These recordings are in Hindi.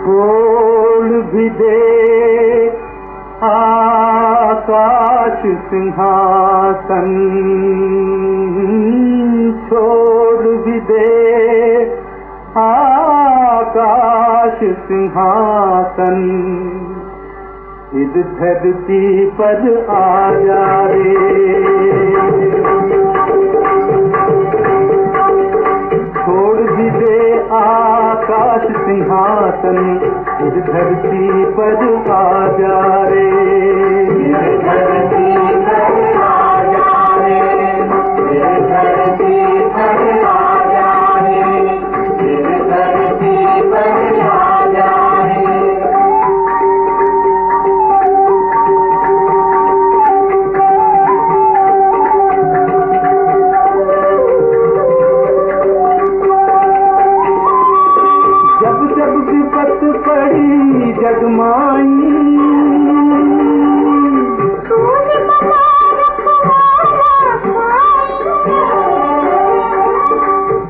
छोड़ भी दे आकाश सिंहासन, छोड़ भी दे आकाश सिंहासन, इस धरती पर आ जा रे। छोड़ भी दे आकाश सिंहासन, इस धरती पर आ जा रे। इस धरती पर आ जा रे, इस धरती पर आ जा रे, इस धरती पर आ जा रे। विपत पड़ी जगमाई,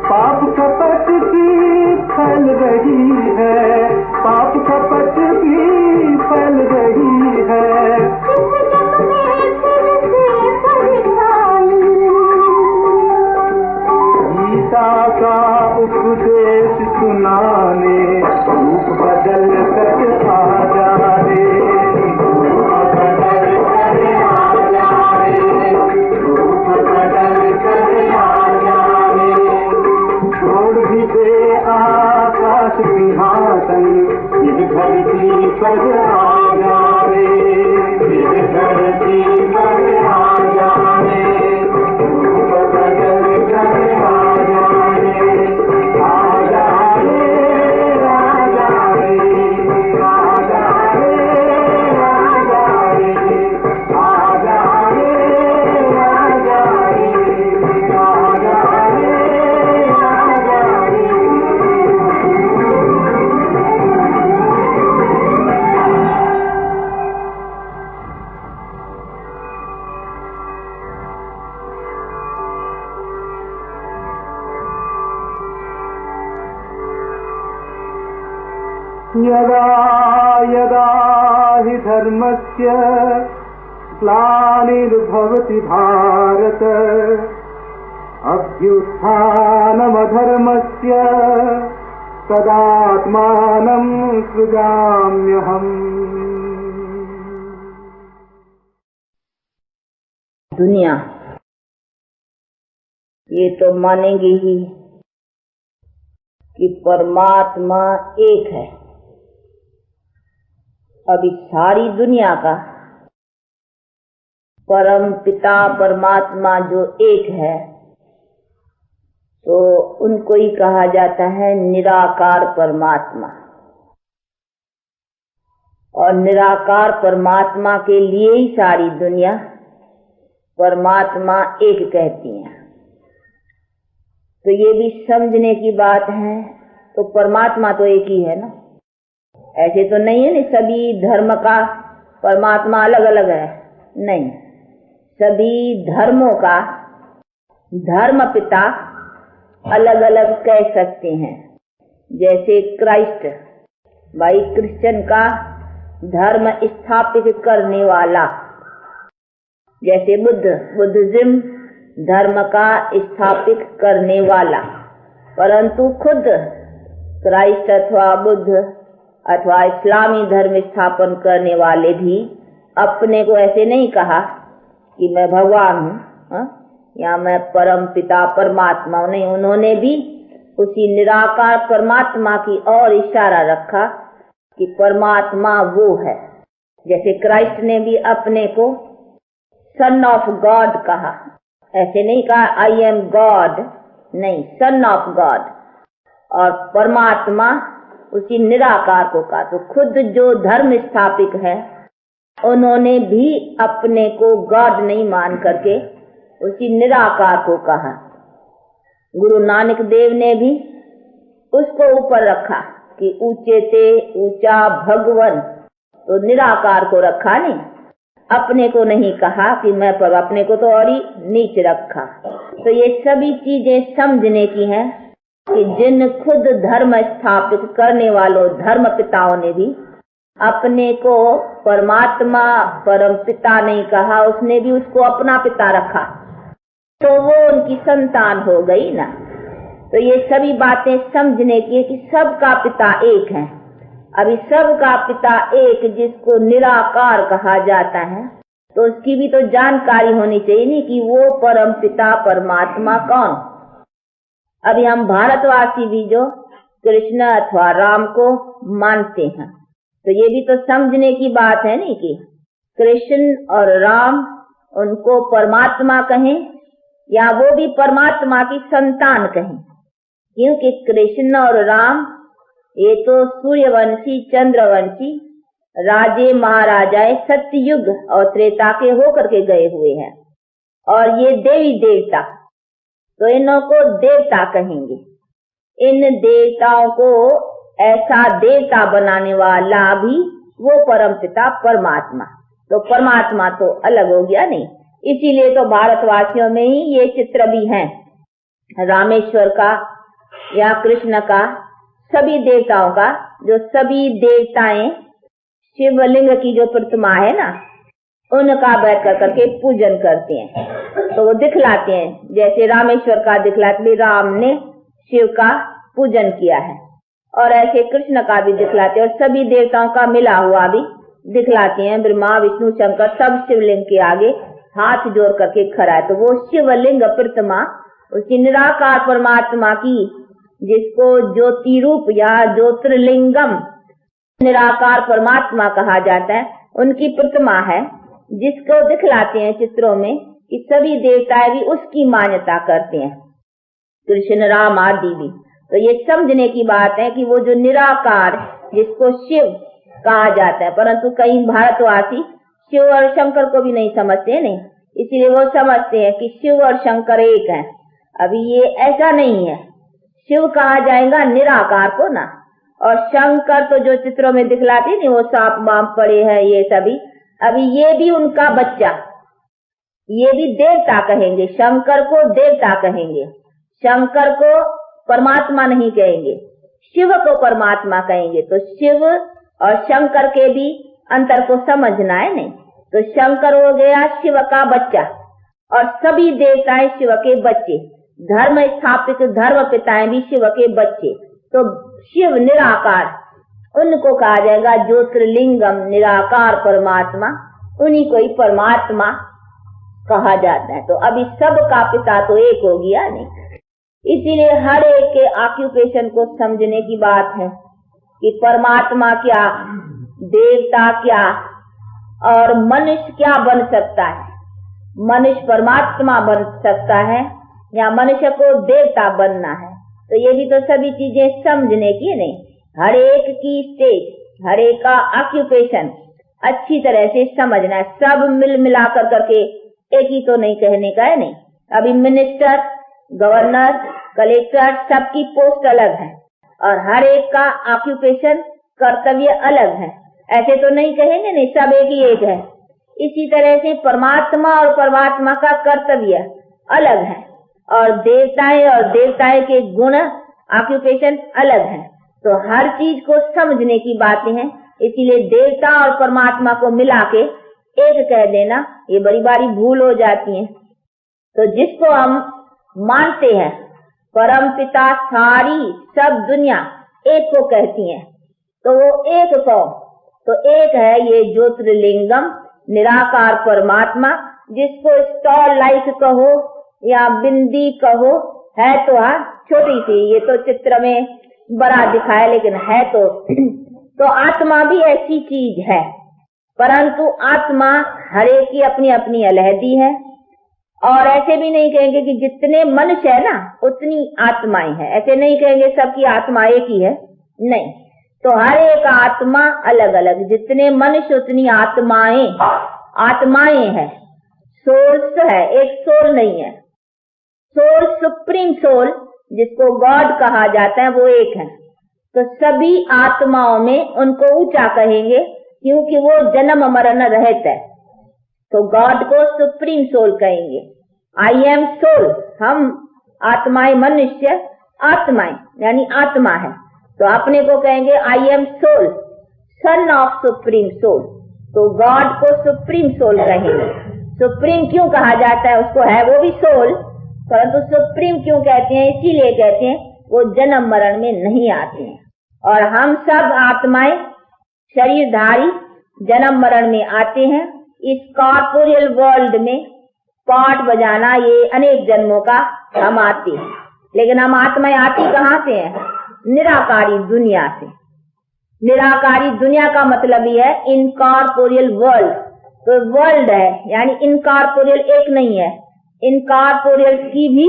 पाप कपट की फैल रही है, पाप कपट की फैल रही है। गीता का उपदेश सुनाने रूप बदल कर आ जा रे, रूप बदल कर आ जा रे, रूप बदल कर आ जा रे। छोड़ भी दे आकाश सिंहासन, इस धरती पर आ जा रे, इस धरती पर आ जा रे, रूप बदल कर आ जा रे, आ जा रे। यदा यदा हि धर्मस्य ग्लानिर्भवति भारत, अभ्युत्थानमधर्मस्य तदात्मानं सृजाम्यहम्। दुनिया ये तो मानेंगे ही कि परमात्मा एक है। अभी सारी दुनिया का परम पिता परमात्मा जो एक है, तो उनको ही कहा जाता है निराकार परमात्मा। और निराकार परमात्मा के लिए ही सारी दुनिया परमात्मा एक कहती है। तो ये भी समझने की बात है। तो परमात्मा तो एक ही है ना, ऐसे तो नहीं है ना सभी धर्म का परमात्मा अलग अलग है, नहीं, सभी धर्मों का धर्म पिता अलग अलग कह सकते हैं। जैसे क्राइस्ट, भाई क्रिश्चियन का धर्म स्थापित करने वाला, जैसे बुद्धिज्म धर्म का स्थापित करने वाला। परंतु खुद क्राइस्ट अथवा बुद्ध अथवा इस्लामी धर्म स्थापन करने वाले भी अपने को ऐसे नहीं कहा कि मैं भगवान हूँ या मैं परम पिता परमात्मा हूँ, नहीं, उन्होंने भी उसी निराकार परमात्मा की ओर इशारा रखा कि परमात्मा वो है। जैसे क्राइस्ट ने भी अपने को सन ऑफ गॉड कहा, ऐसे नहीं कहा आई एम गॉड, नहीं, सन ऑफ गॉड। और परमात्मा उसी निराकार को कहा। तो खुद जो धर्म स्थापित है उन्होंने भी अपने को गॉड नहीं मान करके उसी निराकार को कहा। गुरु नानक देव ने भी उसको ऊपर रखा कि ऊंचे ते ऊंचा भगवन, तो निराकार को रखा नहीं, अपने को नहीं कहा कि मैं पर, अपने को तो और ही नीच रखा। तो ये सभी चीजें समझने की हैं कि जिन खुद धर्म स्थापित करने वालों धर्म पिताओं ने भी अपने को परमात्मा परम पिता नहीं कहा, उसने भी उसको अपना पिता रखा, तो वो उनकी संतान हो गई ना। तो ये सभी बातें समझने की कि सबका पिता एक है। अभी सबका पिता एक जिसको निराकार कहा जाता है, तो उसकी भी तो जानकारी होनी चाहिए नहीं कि वो परम पिता परमात्मा कौन। अभी हम भारतवासी भी जो कृष्ण अथवा राम को मानते हैं, तो ये भी तो समझने की बात है नहीं कि कृष्ण और राम उनको परमात्मा कहें या वो भी परमात्मा की संतान कहें, क्योंकि कृष्ण और राम ये तो सूर्यवंशी चंद्रवंशी राजे महाराजाए सत्ययुग और त्रेता के होकर के गए हुए हैं, और ये देवी देवता, तो इन्हों को देवता कहेंगे। इन देवताओं को ऐसा देवता बनाने वाला भी वो परमपिता परमात्मा, तो परमात्मा तो अलग हो गया नहीं। इसीलिए तो भारतवासियों में ही ये चित्र भी है, रामेश्वर का या कृष्ण का, सभी देवताओं का, जो सभी देवताएं शिवलिंग की जो प्रतिमा है ना, उनका बैठ कर करके पूजन करते हैं, तो वो दिखलाते हैं। जैसे रामेश्वर का दिखलाते, राम ने शिव का पूजन किया है, और ऐसे कृष्ण का भी दिखलाते हैं, और सभी देवताओं का मिला हुआ भी दिखलाते हैं। ब्रह्मा विष्णु शंकर सब शिवलिंग के आगे हाथ जोड़ करके खड़ा है, तो वो शिवलिंग प्रतिमा उसकी निराकार परमात्मा की, जिसको ज्योति रूप या ज्योतिर्लिंगम निराकार परमात्मा कहा जाता है, उनकी प्रतिमा है, जिसको दिखलाते हैं चित्रों में कि सभी देवताएं भी उसकी मान्यता करते हैं, कृष्ण राम आदि भी। तो ये समझने की बात है कि वो जो निराकार जिसको शिव कहा जाता है, परंतु कई भारतवासी शिव और शंकर को भी नहीं समझते, नहीं, इसीलिए वो समझते हैं कि शिव और शंकर एक हैं। अभी ये ऐसा नहीं है, शिव कहा जाएगा निराकार को ना, और शंकर तो जो चित्रों में दिखलाते नहीं, वो सांप बाम पड़े हैं ये सभी, अभी ये भी उनका बच्चा, ये भी देवता कहेंगे, शंकर को देवता कहेंगे, शंकर को परमात्मा नहीं कहेंगे, शिव को परमात्मा कहेंगे। तो शिव और शंकर के भी अंतर को समझना है नहीं, तो शंकर हो गया शिव का बच्चा, और सभी देवताएं शिव के बच्चे, धर्म स्थापित धर्म पिताएं भी शिव के बच्चे। तो शिव निराकार, उनको कहा जाएगा ज्योतिर्लिंगम निराकार परमात्मा, उन्हीं को ही परमात्मा कहा जाता है। तो अभी सबका पिता तो एक हो गया नहीं। इसीलिए हर एक के ऑक्यूपेशन को समझने की बात है कि परमात्मा क्या, देवता क्या, और मनुष्य क्या बन सकता है। मनुष्य परमात्मा बन सकता है या मनुष्य को देवता बनना है। तो ये भी तो सभी चीजें समझने की नहीं, हर एक की स्टेज, हर एक का ऑक्यूपेशन अच्छी तरह से समझना है। सब मिल मिला कर करके एक ही तो नहीं कहने का है नहीं। अभी मिनिस्टर, गवर्नर, कलेक्टर, सबकी पोस्ट अलग है और हर एक का ऑक्यूपेशन कर्तव्य अलग है। ऐसे तो नहीं कहेंगे नहीं, सब एक ही एक है। इसी तरह से परमात्मा और परमात्मा का कर्तव्य अलग है, और देवताएं के गुण ऑक्यूपेशन अलग है। तो हर चीज को समझने की बातें हैं। इसीलिए देवता और परमात्मा को मिला के एक कह देना, ये बड़ी बारी भूल हो जाती है। तो जिसको हम मानते हैं परम पिता, सारी सब दुनिया एक को कहती है, तो वो एक कौन? तो एक है ये ज्योतिर्लिंगम निराकार परमात्मा, जिसको स्टार लाइट कहो या बिंदी कहो, है तो छोटी सी, ये तो चित्र में बड़ा दिखाया, लेकिन है तो आत्मा भी ऐसी चीज है। परंतु आत्मा हर एक की अपनी अपनी अलहदी है, और ऐसे भी नहीं कहेंगे कि जितने मनुष्य है ना उतनी आत्माएं हैं, ऐसे नहीं कहेंगे सबकी आत्मा एक ही है, नहीं। तो हर एक आत्मा अलग अलग, जितने मनुष्य उतनी आत्माएं हैं। सोल्स है, एक सोल नहीं है। सोल, सुप्रीम सोल, जिसको गॉड कहा जाता है, वो एक है। तो सभी आत्माओं में उनको ऊंचा कहेंगे, क्योंकि वो जन्म मरण रहित है। तो गॉड को सुप्रीम सोल कहेंगे। आई एम सोल, हम आत्माएं मनुष्य आत्माएं यानी आत्मा है। तो अपने को कहेंगे I am soul, son of supreme soul. तो गॉड को सुप्रीम सोल कहेंगे। सुप्रीम क्यों कहा जाता है उसको, है वो भी सोल, परंतु सुप्रीम क्यों कहते हैं, इसीलिए कहते हैं वो जन्म मरण में नहीं आते हैं। और हम सब आत्माएं शरीरधारी जन्म मरण में आते हैं। इस कॉर्पोरियल वर्ल्ड में पार्ट बजाना ये अनेक जन्मों का हम आते हैं, लेकिन हम आत्माएं आती कहाँ से हैं, निराकारी दुनिया से। निराकारी दुनिया का मतलब ही है इनकॉर्पोरियल वर्ल्ड। तो वर्ल्ड है यानी इनकॉर्पोरियल एक नहीं है, इनकॉर्पोरियल की भी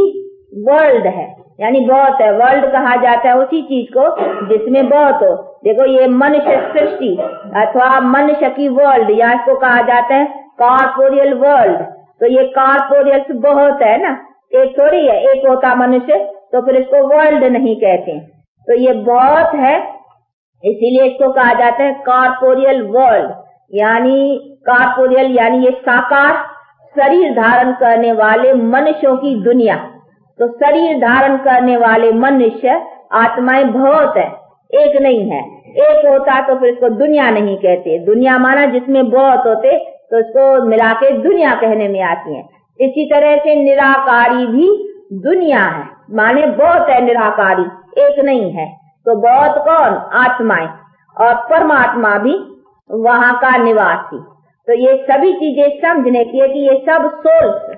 वर्ल्ड है यानी बहुत है। वर्ल्ड कहा जाता है उसी चीज को जिसमें बहुत हो। देखो ये मनुष्य सृष्टि अथवा मनुष्य की वर्ल्ड, या इसको कहा जाता है कॉर्पोरियल वर्ल्ड। तो ये कॉर्पोरियल बहुत है ना, एक थोड़ी है, एक होता मनुष्य तो फिर इसको वर्ल्ड नहीं कहते। तो ये बहुत है, इसीलिए इसको कहा जाता है कॉर्पोरियल वर्ल्ड। यानी कॉर्पोरियल यानी ये साकार शरीर धारण करने वाले मनुष्यों की दुनिया। तो शरीर धारण करने वाले मनुष्य आत्माएं बहुत है, एक नहीं है। एक होता तो फिर इसको दुनिया नहीं कहते। दुनिया माना जिसमें बहुत होते तो इसको मिला के दुनिया कहने में आती है। इसी तरह से निराकारी भी दुनिया है, माने बहुत है निराकारी, एक नहीं है। तो बहुत कौन, आत्माएं, और परमात्मा भी वहां का निवासी। तो ये सभी चीजें समझने की है कि ये सब सोल्स,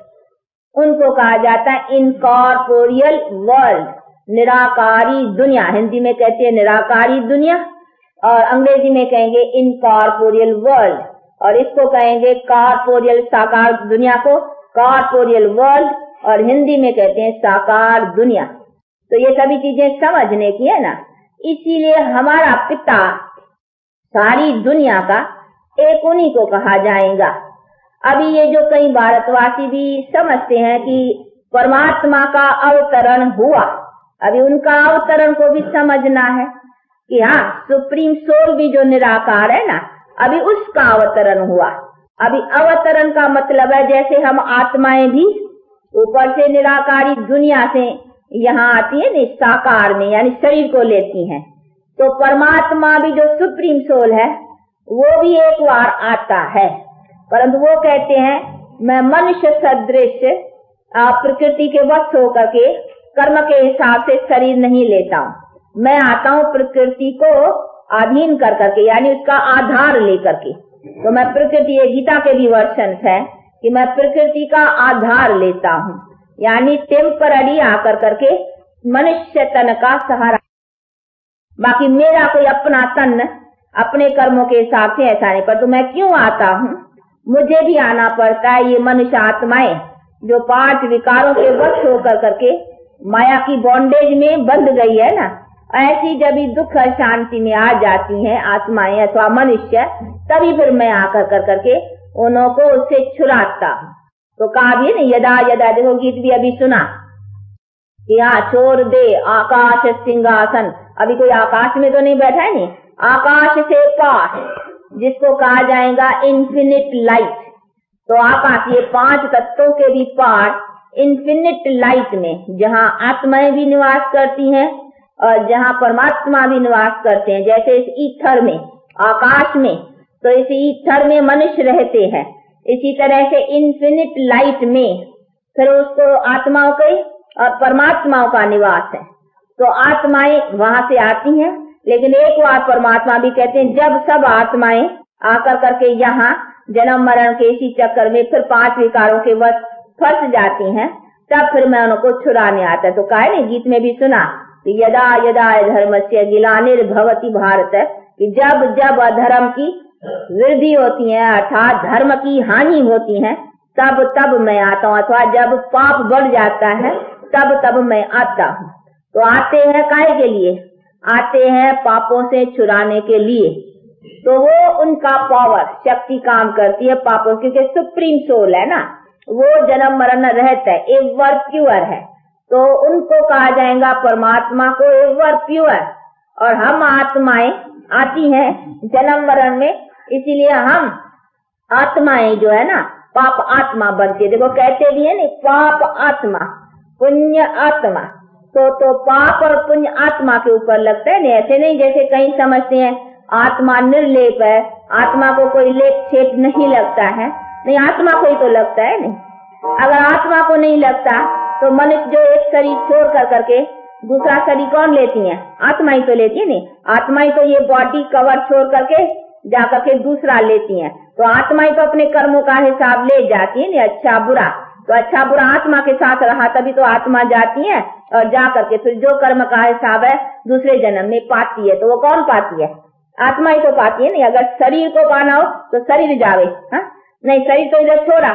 उनको कहा जाता है इनकॉर्पोरियल वर्ल्ड, निराकारी दुनिया। हिंदी में कहते हैं निराकारी दुनिया और अंग्रेजी में कहेंगे इनकॉर्पोरियल वर्ल्ड, और इसको कहेंगे कॉर्पोरियल साकार दुनिया को कॉर्पोरियल वर्ल्ड, और हिंदी में कहते हैं साकार दुनिया। तो ये सभी चीजें समझने की है ना। इसीलिए हमारा पिता सारी दुनिया का एक उन्हीं को कहा जाएगा। अभी ये जो कई भारतवासी भी समझते हैं कि परमात्मा का अवतरण हुआ, अभी उनका अवतरण को भी समझना है कि हाँ सुप्रीम सोल भी जो निराकार है ना, अभी उसका अवतरण हुआ। अभी अवतरण का मतलब है जैसे हम आत्माएं भी ऊपर से निराकारी दुनिया से यहाँ आती है ना साकार में, यानी शरीर को लेती हैं। तो परमात्मा भी जो सुप्रीम सोल है वो भी एक बार आता है, परंतु वो कहते हैं मैं मनुष्य सदृश प्रकृति के वश होकर के कर्म के हिसाब से शरीर नहीं लेता हूँ। मैं आता हूँ प्रकृति को अधीन कर करके, यानी उसका आधार लेकर के। तो मैं प्रकृति, ये गीता के भी वर्षन है कि मैं प्रकृति का आधार लेता हूँ, यानी टेम्पररी आकर करके मनुष्य तन का सहारा। बाकी मेरा कोई अपना तन अपने कर्मों के हिसाब से ऐसा नहीं। पर तो मैं क्यों आता हूँ, मुझे भी आना पड़ता है। ये मनुष्य आत्माएं जो 5 विकारों के वश होकर करके माया की बॉन्डेज में बंध गई है ना, ऐसी जब भी दुख और शांति में आ जाती हैं आत्माएं अथवा मनुष्य, तभी फिर मैं आकर कर करके उन्हों को उससे छुड़ाता हूँ। तो कहा भी नहीं, यदा यदा, देखो गीत भी अभी सुना कि हाँ छोड़ दे आकाश सिंहासन। अभी कोई आकाश में तो नहीं बैठा है, नहीं, आकाश से पार जिसको कहा जाएगा इन्फिनिट लाइट। तो आकाश ये 5 तत्वों के भी पार इन्फिनिट लाइट में, जहाँ आत्माएं भी निवास करती हैं और जहाँ परमात्मा भी निवास करते हैं। जैसे इस ईथर में, आकाश में, तो इस ईथर में मनुष्य रहते हैं, इसी तरह से इन्फिनिट लाइट में फिर उसको आत्माओं के और परमात्माओं का निवास है। तो आत्माएं वहां से आती हैं, लेकिन एक बार परमात्मा भी कहते हैं जब सब आत्माएं आकर करके यहाँ जन्म मरण के इसी चक्कर में फिर 5 विकारों के वश फंस जाती हैं, तब फिर मैं उनको छुड़ाने आता है। तो कहा नहीं, गीत में भी सुना कि यदा यदा धर्मस्य ग्लानिर्भवति भारत, कि जब जब अधर्म की वृद्धि होती है अर्थात धर्म की हानि होती है, तब तब मैं आता हूँ, अथवा जब पाप बढ़ जाता है तब तब मैं आता हूँ। तो आते हैं काहे के लिए, आते हैं पापों से छुड़ाने के लिए। तो वो उनका पावर शक्ति काम करती है पापों, क्योंकि सुप्रीम सोल है ना, वो जन्म मरण रहता है, एवर प्योर है। तो उनको कहा जाएगा परमात्मा को एवर प्योर। और हम आत्माएं आती हैं जन्म मरण में, इसीलिए हम आत्माएं जो है ना पाप आत्मा बनती है। देखो कहते भी है ना, पाप आत्मा पुण्य आत्मा। तो पाप और पुण्य आत्मा के ऊपर लगता है। नहीं, ऐसे नहीं जैसे कहीं समझते हैं आत्मा निर्लेप है, आत्मा को कोई लेप छेप नहीं लगता है। नहीं, आत्मा को ही तो लगता है। नहीं, अगर आत्मा को नहीं लगता तो मनुष्य जो एक शरीर छोड़ कर करके दूसरा शरीर कौन लेती है? आत्मा ही तो लेती है। नहीं, आत्मा ही तो ये बॉडी कवर छोड़ करके जाकर के दूसरा लेती है। तो आत्मा ही तो अपने कर्मों का हिसाब ले जाती है। नहीं, अच्छा बुरा, तो अच्छा बुरा आत्मा के साथ रहा तभी तो आत्मा जाती है और जा करके फिर जो कर्म का हिसाब है दूसरे जन्म में पाती है। तो वो कौन पाती है? आत्मा ही तो पाती है। नहीं, अगर शरीर को पाना हो तो शरीर जावे, हाँ? नहीं, शरीर तो इधर छोड़ा,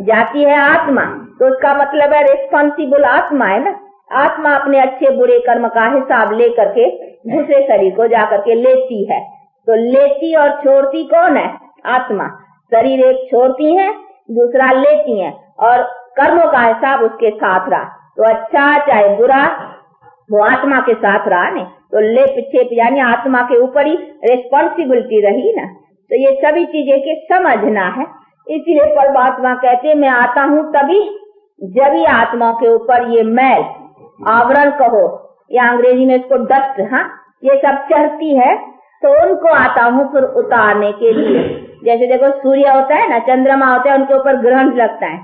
जाती है आत्मा। तो उसका मतलब है रिस्पॉन्सिबल आत्मा है ना। आत्मा अपने अच्छे बुरे कर्म का हिसाब ले करके दूसरे शरीर को जाकर के लेती है। तो लेती और छोड़ती कौन है? आत्मा। शरीर एक छोड़ती है, दूसरा लेती है और कर्मों का हिसाब उसके साथ रहा। तो अच्छा चाहे बुरा वो आत्मा के साथ रहा। नहीं, तो लेप छेप यानी आत्मा के ऊपर ही रिस्पॉन्सिबिलिटी रही ना। तो ये सभी चीजें के समझना है। इसलिए परमात्मा कहते मैं आता हूँ तभी जब ही आत्मा के ऊपर ये मैल आवरण कहो या अंग्रेजी में इसको डस्ट, हाँ, ये सब चढ़ती है तो उनको आता हूँ फिर उतारने के लिए। जैसे देखो सूर्य होता है ना, चंद्रमा होता है, उनके ऊपर ग्रहण लगता है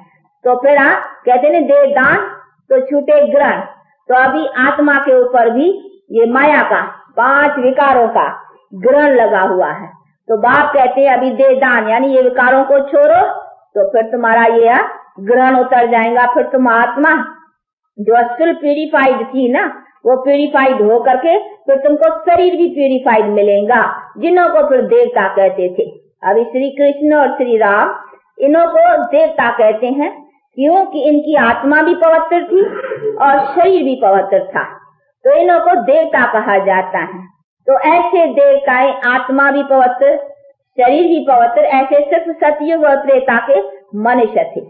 तो फिर कहते हैं दे दान तो छूटे ग्रहण। तो अभी आत्मा के ऊपर भी ये माया का 5 विकारों का ग्रहण लगा हुआ है। तो बाप कहते हैं अभी दे दान यानी ये विकारों को छोड़ो तो फिर तुम्हारा ये ग्रहण उतर जाएगा। फिर तुम आत्मा जो असुल प्यूरिफाइड थी ना, वो प्यूरिफाइड हो करके फिर तुमको शरीर भी प्यूरिफाइड मिलेगा, जिन्हों को फिर देवता कहते थे। अभी श्री कृष्ण और श्री राम इन्हों को देवता कहते हैं क्योंकि इनकी आत्मा भी पवित्र थी और शरीर भी पवित्र था, तो इन्हों को देवता कहा जाता है। तो ऐसे देवताएं आत्मा भी पवित्र, शरीर भी पवित्र, ऐसे सिर्फ सतयुग और त्रेता के मनुष्य थे।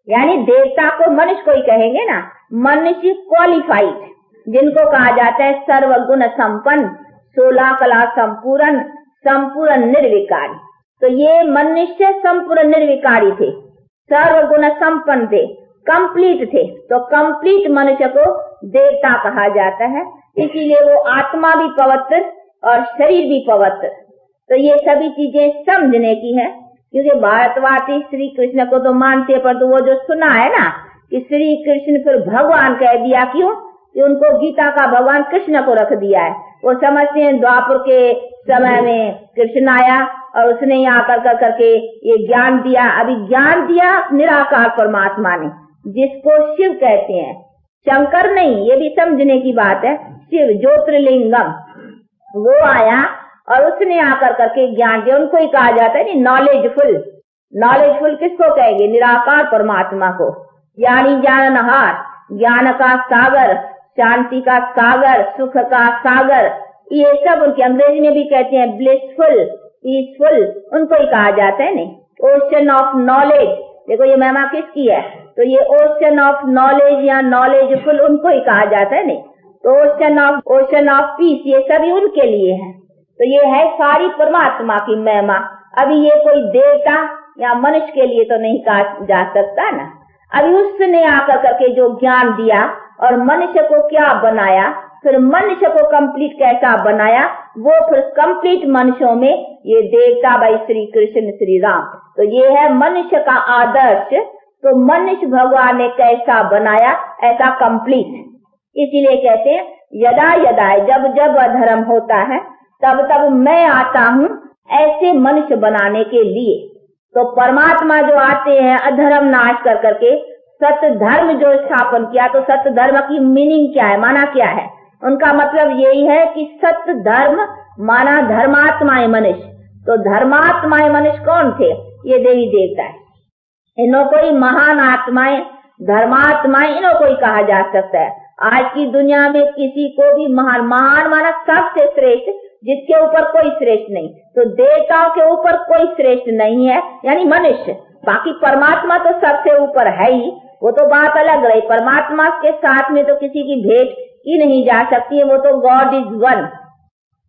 यानी देवता को मनुष्य को ही कहेंगे ना, मनुष्य क्वालिफाइड जिनको कहा जाता है सर्वगुण संपन्न, 16 कला संपूर्ण, संपूर्ण निर्विकारी। तो ये मनुष्य संपूर्ण निर्विकारी थे, सर्वगुण संपन्न थे, कंप्लीट थे। तो कंप्लीट मनुष्य को देवता कहा जाता है। इसीलिए वो आत्मा भी पवित्र और शरीर भी पवित्र। तो ये सभी चीजें समझने की है क्योंकि भारतवासी श्री कृष्ण को तो मानते हैं, पर तो वो जो सुना है ना कि श्री कृष्ण फिर भगवान कह दिया, क्यों कि उनको गीता का भगवान कृष्ण को रख दिया है। वो समझते हैं द्वापर के समय में कृष्ण आया और उसने यहाँ कर करके ये ज्ञान दिया। अभी ज्ञान दिया निराकार परमात्मा ने, जिसको शिव कहते हैं, शंकर नहीं, ये भी समझने की बात है। शिव ज्योतिर्लिंगम वो आया और उसने आकर करके ज्ञान दिया। उनको ही कहा जाता है नॉलेजफुल। नॉलेजफुल किसको कहेंगे? निराकार परमात्मा को। ज्ञानी ज्ञानहार, ज्ञान का सागर, शांति का सागर, सुख का सागर, ये सब उनके अंग्रेजी में भी कहते हैं ब्लिसफुल, पीसफुल, उनको ही कहा जाता है। नहीं, ओशन ऑफ नॉलेज। देखो ये महिमा किसकी है? तो ये ओशन ऑफ नॉलेज या नॉलेजफुल उनको ही कहा जाता है। नहीं, तो ओशन ऑफ पीस ये सभी उनके लिए है। तो ये है सारी परमात्मा की महिमा। अभी ये कोई देवता या मनुष्य के लिए तो नहीं कहा जा सकता ना। अभी उसने आकर करके जो ज्ञान दिया और मनुष्य को क्या बनाया, फिर मनुष्य को कंप्लीट कैसा बनाया, वो फिर कंप्लीट मनुष्यों में ये देवता भाई श्री कृष्ण श्री राम। तो ये है मनुष्य का आदर्श। तो मनुष्य भगवान ने कैसा बनाया, ऐसा कंप्लीट। इसीलिए कहते हैं यदा यदा, जब जब अधर्म होता है तब तब मैं आता हूँ ऐसे मनुष्य बनाने के लिए। तो परमात्मा जो आते हैं अधर्म नाश कर करके सत्य धर्म जो स्थापन किया, तो सत्य धर्म की मीनिंग क्या है, माना क्या है? उनका मतलब यही है कि सत्य धर्म माना धर्मात्माएं मनुष्य। तो धर्मात्माएं मनुष्य कौन थे? ये देवी देवता है। इन्हों को ही महान आत्माएं, धर्मात्माएं इन्हों को ही कहा जा सकता है। आज की दुनिया में किसी को भी महान माना सबसे श्रेष्ठ, जिसके ऊपर कोई श्रेष्ठ नहीं। तो देवताओं के ऊपर कोई श्रेष्ठ नहीं है, यानी मनुष्य। बाकी परमात्मा तो सबसे ऊपर है ही, वो तो बात अलग रही। परमात्मा के साथ में तो किसी की भेंट ही नहीं जा सकती है। वो तो गॉड इज वन,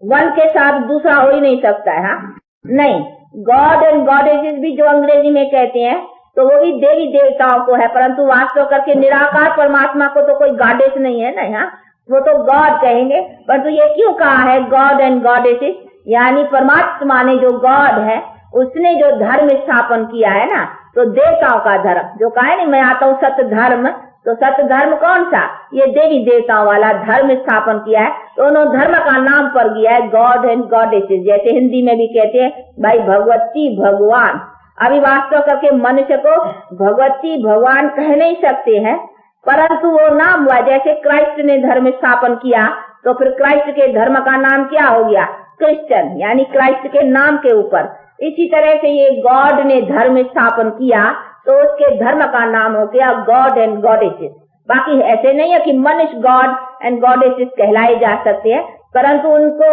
वन के साथ दूसरा हो ही नहीं सकता है। हाँ नहीं, गॉड एंड गॉडेसेस भी जो अंग्रेजी में कहते हैं तो वो भी देवी देवताओं को है, परंतु वास्तव करके निराकार परमात्मा को तो कोई गॉडेस नहीं है ना। यहाँ वो तो गॉड कहेंगे, परंतु ये क्यों कहा है गॉड एंड गॉडेसेस, यानी परमात्मा ने जो गॉड है उसने जो धर्म स्थापन किया है ना, तो देवताओं का धर्म जो कहा है नहीं मैं आता हूँ सत्य धर्म, तो सत्य धर्म कौन सा, ये देवी देवताओं वाला धर्म स्थापन किया है। तो उन्होंने धर्म का नाम पर दिया है गॉड एंड गॉडेसेस। जैसे हिंदी में भी कहते हैं भाई भगवती भगवान। अभी वास्तव करके मनुष्य को भगवती भगवान कह नहीं सकते हैं, परंतु वो नाम हुआ। जैसे क्राइस्ट ने धर्म स्थापन किया तो फिर क्राइस्ट के धर्म का नाम क्या हो गया, क्रिश्चियन, यानी क्राइस्ट के नाम के ऊपर। इसी तरह से ये गॉड ने धर्म स्थापन किया तो उसके धर्म का नाम हो गया गॉड एंड गॉडेसेस। बाकी ऐसे नहीं है कि मनुष्य गॉड एंड गॉडेसेस कहलाए जा सकते हैं, परंतु उनको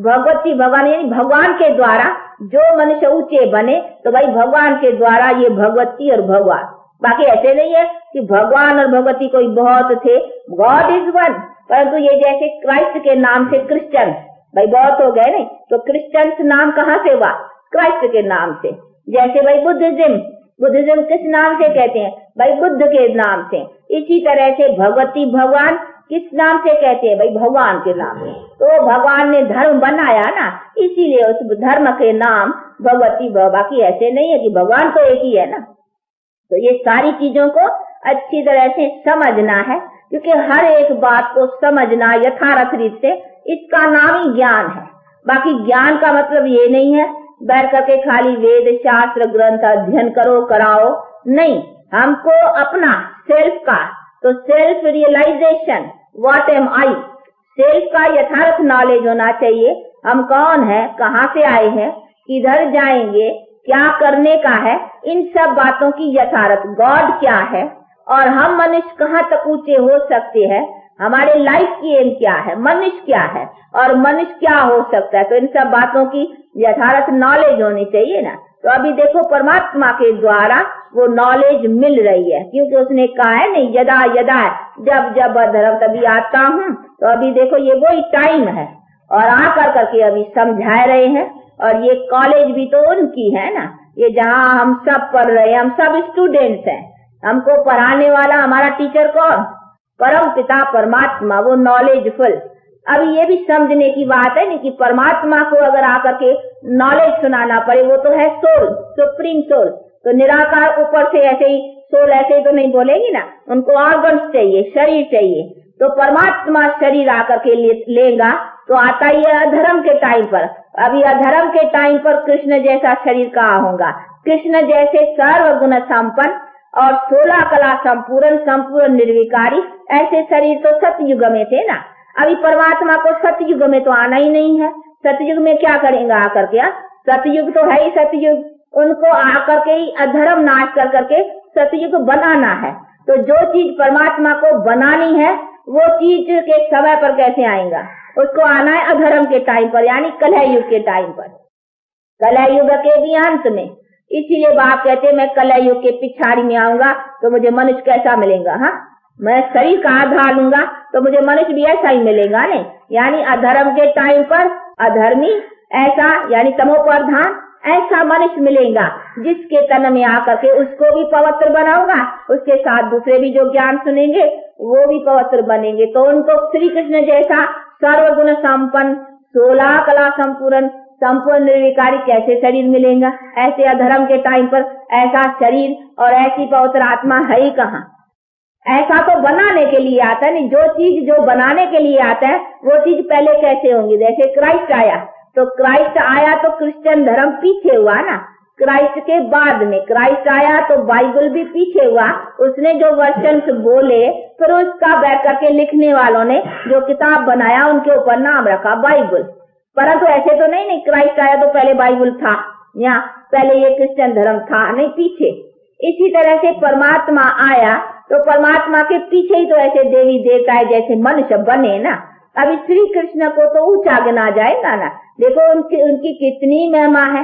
भगवती भगवान यानी भगवान के द्वारा जो मनुष्य ऊंचे बने तो भाई भगवान के द्वारा ये भगवती और भगवान। बाकी ऐसे नहीं है कि भगवान और भगवती कोई बहुत थे, गॉड इज वन। परंतु ये जैसे क्राइस्ट के नाम से क्रिश्चियन भाई बहुत हो गए नहीं, तो क्रिश्चियन नाम कहाँ से हुआ, क्राइस्ट के नाम से। जैसे भाई बुद्धिज्म किस नाम से कहते हैं, भाई बुद्ध के नाम से। इसी तरह से भगवती भगवान किस नाम से कहते हैं, भाई भगवान के नाम से। तो भगवान ने धर्म बनाया ना, इसीलिए उस धर्म के नाम भगवती। बाकी ऐसे नहीं है कि भगवान तो एक ही है ना। तो ये सारी चीजों को अच्छी तरह से समझना है, क्योंकि हर एक बात को समझना यथार्थ रीत से, इसका नाम ही ज्ञान है। बाकी ज्ञान का मतलब ये नहीं है बैठ करके खाली वेद शास्त्र ग्रंथ अध्ययन करो कराओ, नहीं। हमको अपना सेल्फ का, तो self realization, what am I, self का यथार्थ नॉलेज होना चाहिए। हम कौन है, कहाँ से आए हैं, किधर जाएंगे, क्या करने का है, इन सब बातों की यथार्थ, गॉड क्या है और हम मनुष्य कहाँ तक ऊंचे हो सकते हैं, हमारे लाइफ की एम क्या है, मनुष्य क्या है और मनुष्य क्या हो सकता है। तो इन सब बातों की यथार्थ नॉलेज होनी चाहिए ना। तो अभी देखो परमात्मा के द्वारा वो नॉलेज मिल रही है, क्योंकि उसने कहा है नहीं यदा यदा, जब जब अधर्म तभी आता हूँ। तो अभी देखो ये वही टाइम है और आकर करके अभी समझा रहे हैं। और ये कॉलेज भी तो उनकी है ना, ये जहाँ हम सब पढ़ रहे हैं, हम सब स्टूडेंट्स हैं। हमको पढ़ाने वाला हमारा टीचर कौन, परम पिता परमात्मा, वो नॉलेजफुल। अभी ये भी समझने की बात है नहीं कि परमात्मा को अगर आकर के नॉलेज सुनाना पड़े, वो तो है सोल, सुप्रीम सोल। तो निराकार ऊपर से ऐसे ही सोल ऐसे ही तो नहीं बोलेगी ना, उनको ऑर्गन्स चाहिए, शरीर चाहिए। तो परमात्मा शरीर आकर के लेगा तो आता ही है अधर्म के टाइम पर। अभी अधर्म के टाइम पर कृष्ण जैसा शरीर कहाँ होगा, कृष्ण जैसे सर्वगुण संपन्न और 16 कला संपूर्ण निर्विकारी ऐसे शरीर तो सतयुग में थे ना। अभी परमात्मा को सतयुग में तो आना ही नहीं है। सतयुग में क्या करेंगे आकर के, सतयुग तो है ही सतयुग, उनको आकर के ही अधर्म नाश कर करके सतयुग बनाना है। तो जो चीज परमात्मा को बनानी है वो चीज के समय पर कैसे आएगा, उसको आना है अधर्म के टाइम पर, यानी कलह युग के टाइम पर, कलह युग के भी अंत में। इसीलिए बाप कहते मैं कलह युग के पिछाड़ी में आऊंगा तो मुझे मनुष्य कैसा मिलेगा, हाँ मैं शरीर का आधार लूंगा तो मुझे मनुष्य भी ऐसा ही मिलेगा नहीं। यानी अधर्म के टाइम पर अधर्मी ऐसा, यानी तमोप्रधान ऐसा मनुष्य मिलेगा जिसके तन में आकर के उसको भी पवित्र बनाऊंगा, उसके साथ दूसरे भी जो ज्ञान सुनेंगे वो भी पवित्र बनेंगे। तो उनको श्री कृष्ण जैसा सर्वगुण संपन्न 16 कला संपूर्ण निर्विकारी कैसे शरीर मिलेगा। ऐसे अधर्म के टाइम पर ऐसा शरीर और ऐसी पवित्र आत्मा है ही कहाँ। ऐसा तो बनाने के लिए आता है नहीं, जो चीज जो बनाने के लिए आता है वो चीज पहले कैसे होंगी। जैसे क्राइस्ट आया तो क्राइस्ट आया तो क्रिश्चियन धर्म पीछे हुआ ना, क्राइस्ट के बाद में क्राइस्ट आया तो बाइबल भी पीछे हुआ। उसने जो वर्षन्स बोले फिर उसका बैठ करके लिखने वालों ने जो किताब बनाया उनके ऊपर नाम रखा बाइबल। परंतु ऐसे तो नहीं क्राइस्ट आया तो पहले बाइबल था या पहले ये क्रिश्चियन धर्म था, नहीं, पीछे। इसी तरह से परमात्मा आया तो परमात्मा के पीछे ही तो ऐसे देवी देवता जैसे मनुष्य बने ना। अभी श्री कृष्ण को तो ऊंचा गिना जाएगा ना, देखो उनकी कितनी महिमा है।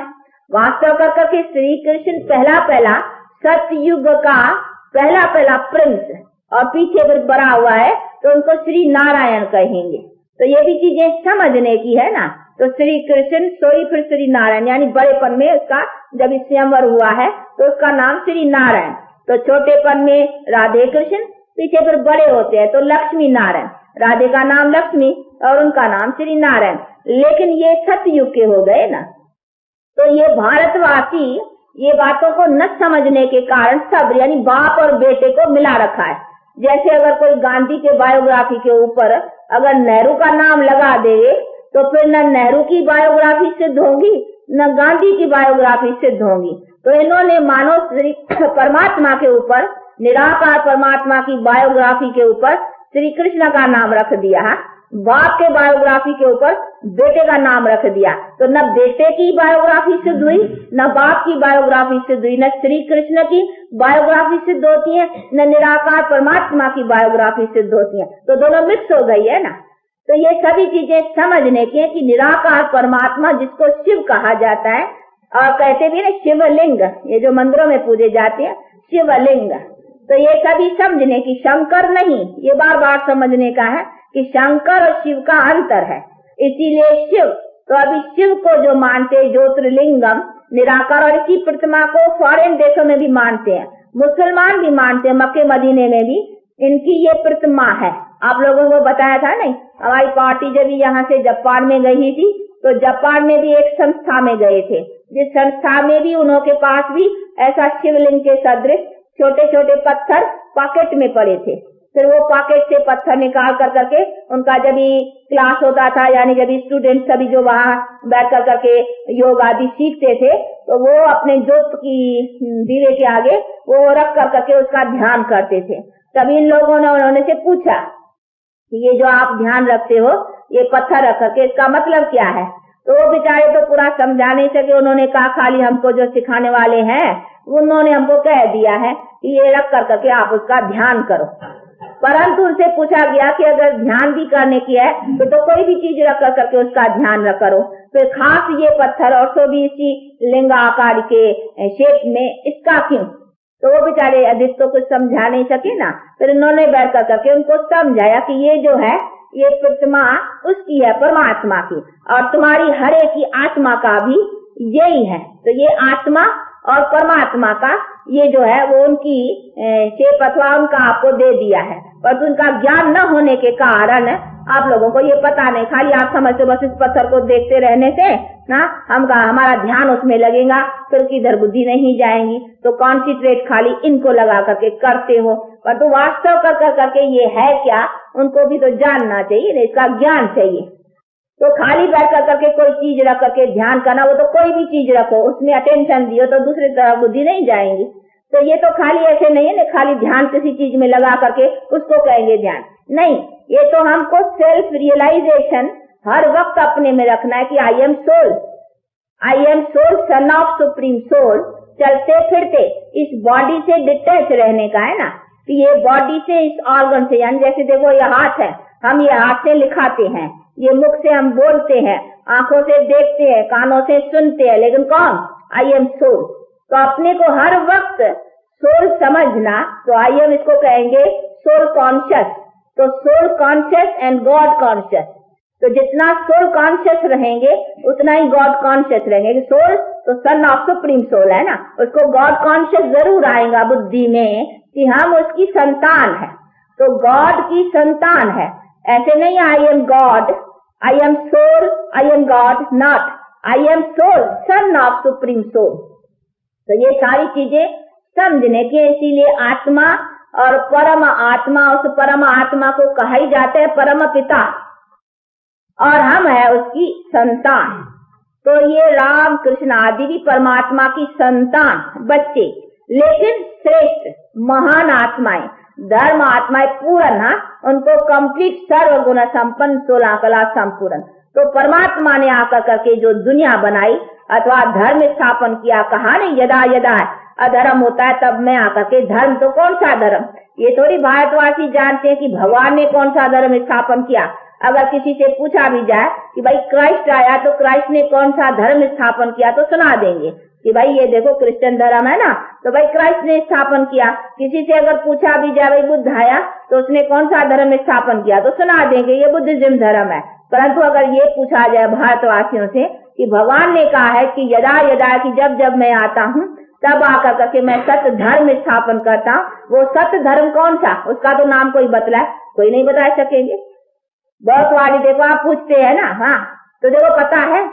वास्तव कर करके श्री कृष्ण पहला सतयुग का पहला प्रिंस और पीछे फिर बड़ा हुआ है तो उनको श्री नारायण कहेंगे। तो ये भी चीजें समझने की है ना। तो श्री कृष्ण सोई फिर श्री नारायण, यानी बड़ेपन में उसका जब स्वयंवर हुआ है तो उसका नाम श्री नारायण। तो छोटेपन में राधे कृष्ण, पीछे फिर बड़े होते हैं तो लक्ष्मी नारायण, राधे का नाम लक्ष्मी और उनका नाम श्री नारायण, लेकिन ये सतयुग के हो गए ना। तो ये भारतवासी ये बातों को न समझने के कारण सब यानी बाप और बेटे को मिला रखा है। जैसे अगर कोई गांधी के बायोग्राफी के ऊपर अगर नेहरू का नाम लगा देवे तो फिर न नेहरू की बायोग्राफी सिद्ध होगी न गांधी की बायोग्राफी सिद्ध होगी। तो इन्होंने मानो श्री परमात्मा के ऊपर, निराकार परमात्मा की बायोग्राफी के ऊपर श्री कृष्ण का नाम रख दिया, बाप के बायोग्राफी के ऊपर बेटे का नाम रख दिया। तो न बेटे की बायोग्राफी सिद्ध हुई न बाप की बायोग्राफी सिद्ध हुई, न श्री कृष्ण की बायोग्राफी सिद्ध होती है न निराकार परमात्मा की बायोग्राफी सिद्ध होती है। तो दोनों मिक्स हो गई है ना। तो ये सभी चीजें समझने की है कि निराकार परमात्मा जिसको शिव कहा जाता है और कहते भी ना शिवलिंग, ये जो मंदिरों में पूजे जाते हैं शिवलिंग, तो ये सभी समझने की, शंकर नहीं, ये बार बार समझने का है कि शंकर और शिव का अंतर है। इसीलिए शिव, तो अभी शिव को जो मानते ज्योतिर्लिंगम निराकार, और इसी प्रतिमा को फॉरेन देशों में भी मानते हैं, मुसलमान भी मानते हैं, मक्के मदीने में भी इनकी ये प्रतिमा है। आप लोगों को बताया था नहीं, हमारी पार्टी जब यहाँ से जापान में गई थी तो जापान में भी एक संस्था में गए थे, जिस संस्था में भी उन्होंने पास भी ऐसा शिवलिंग के सदृश छोटे छोटे पत्थर पॉकेट में पड़े थे। फिर वो पॉकेट से पत्थर निकाल कर करके उनका जब भी क्लास होता था, यानी जब स्टूडेंट सभी जो वहाँ बैठ कर करके योग आदि सीखते थे, तो वो अपने ज्योत की दीवे के आगे वो रख कर करके उसका ध्यान करते थे। तभी इन लोगों ने उन्होंने से पूछा कि ये जो आप ध्यान रखते हो ये पत्थर रख करके, इसका मतलब क्या है? तो वो बेचारे तो पूरा समझा नहीं सके। उन्होंने कहा खाली हमको जो सिखाने वाले हैं उन्होंने हमको कह दिया है कि ये रख कर करके आप उसका ध्यान करो। परंतु उनसे पूछा गया कि अगर ध्यान भी करने की है तो कोई भी चीज रख कर करके उसका ध्यान रख करो, फिर खास ये पत्थर और सो भी इसी लिंग आकार के शेप में, इसका क्यों? तो वो बेचारे अधिक तो कुछ समझा नहीं सके ना। फिर उन्होंने बैठ कर करके उनको समझाया कि ये जो है ये प्रतिमा उसकी है, परमात्मा की, और तुम्हारी हर एक की आत्मा का भी यही है। तो ये आत्मा और परमात्मा का ये जो है वो उनकी शेप अथवा उनका आपको दे दिया है, पर उनका ज्ञान न होने के कारण आप लोगों को ये पता नहीं। खाली आप समझते बस इस पत्थर को देखते रहने से ना हमारा ध्यान उसमें लगेगा, फिर किधर बुद्धि नहीं जाएंगी, तो कॉन्सेंट्रेट खाली इनको लगा करके करते हो, पर तो वास्तव कर करके ये है क्या उनको भी तो जानना चाहिए, इसका ज्ञान चाहिए। तो खाली बैठ कर करके कोई चीज रख करके ध्यान करना, वो तो कोई भी चीज रखो उसमें अटेंशन दियो तो दूसरी तरफ बुद्धि नहीं जाएंगी। तो ये तो खाली ऐसे नहीं है ना, खाली ध्यान किसी चीज में लगा करके उसको कहेंगे ध्यान नहीं। ये तो हमको सेल्फ रियलाइजेशन हर वक्त अपने में रखना है कि I am soul, I am soul, son of supreme soul. चलते फिरते इस बॉडी से डिटैच रहने का है ना, कि ये बॉडी से इस ऑर्गन से, यानी जैसे देखो ये हाथ है, हम ये हाथ से लिखाते हैं, ये मुख से हम बोलते हैं, आंखों से देखते हैं, कानों से सुनते हैं, लेकिन कौन? I am soul. तो अपने को हर वक्त सोल समझना, तो आई एम इसको कहेंगे सोल कॉन्शियस। तो soul conscious and God conscious, तो जितना सोल कॉन्शियस रहेंगे उतना ही गॉड कॉन्शियस रहेंगे। सोल तो सन ऑफ सुप्रीम सोल है ना, उसको गॉड कॉन्शियस जरूर आएगा बुद्धि में कि हम उसकी संतान है, तो गॉड की संतान है। ऐसे नहीं I am God, I am soul, I am God, not I am soul, son of supreme soul. तो ये सारी चीजें समझने की, इसीलिए आत्मा और परम आत्मा, उस परम आत्मा को कहा ही जाता है परम पिता, और हम है उसकी संतान। तो ये राम कृष्ण आदि भी परमात्मा की संतान बच्चे, लेकिन श्रेष्ठ महान आत्माएं, धर्म आत्माएं पूर्ण, उनको कंप्लीट सर्वगुण संपन्न 16 कला संपूर्ण। तो परमात्मा ने आकर करके जो दुनिया बनाई अथवा धर्म स्थापन किया, कहा नहीं यदा यदा अधर्म होता है तब मैं आकर के धर्म। तो कौन सा धर्म? ये थोड़ी भारतवासी जानते हैं कि भगवान ने कौन सा धर्म स्थापन किया। अगर किसी से पूछा भी जाए कि भाई क्राइस्ट आया तो क्राइस्ट ने कौन सा धर्म स्थापन किया, तो सुना देंगे कि भाई ये देखो क्रिश्चियन धर्म है ना, तो भाई क्राइस्ट ने स्थापन किया। किसी से अगर पूछा भी जाए भाई बुद्ध आया तो उसने कौन सा धर्म स्थापन किया, तो सुना देंगे ये बुद्धिज्म धर्म है। परंतु अगर ये पूछा जाए भारतवासियों से कि भगवान ने कहा है कि यदा यदा, कि जब जब मैं आता हूँ तब आकर करके मैं सत्य धर्म स्थापन करता हूँ। वो सत्य धर्म कौन सा, उसका तो नाम कोई बतलाए, कोई नहीं बता सकेंगे। बहुत वाली देखो आप पूछते हैं ना, हाँ तो देखो पता है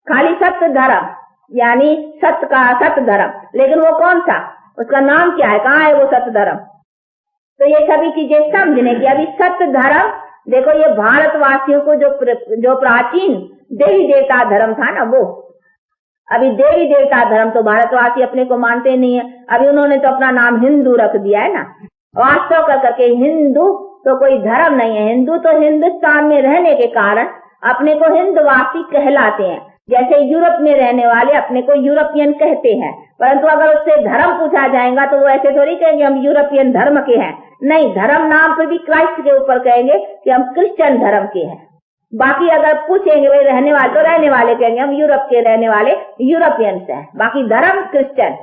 खाली सत्य धर्म यानी सत्य का सत्य धर्म, लेकिन वो कौन सा, उसका नाम क्या है, कहाँ है वो सत्य धर्म। तो ये सभी चीजें समझने की। अभी सत्य धर्म देखो ये भारतवासियों को जो प्राचीन देवी देवता धर्म था ना, वो अभी देवी देवता धर्म तो भारतवासी अपने को मानते नहीं है। अभी उन्होंने तो अपना नाम हिंदू रख दिया है ना। वास्तव कर करके हिंदू तो कोई धर्म नहीं है। हिंदू तो हिंदुस्तान में रहने के कारण अपने को हिंदवासी कहलाते हैं। जैसे यूरोप में रहने वाले अपने को यूरोपियन कहते हैं, परंतु अगर उससे धर्म पूछा जाएगा तो वो ऐसे थोड़ी कहेंगे हम यूरोपियन धर्म के हैं। नहीं, धर्म नाम पर भी क्राइस्ट के ऊपर कहेंगे कि हम क्रिश्चियन धर्म के हैं। बाकी अगर पूछेंगे भाई रहने वाले, तो रहने वाले कहेंगे हम यूरोप के रहने वाले यूरोपियंस हैं, बाकी धर्म क्रिश्चियन।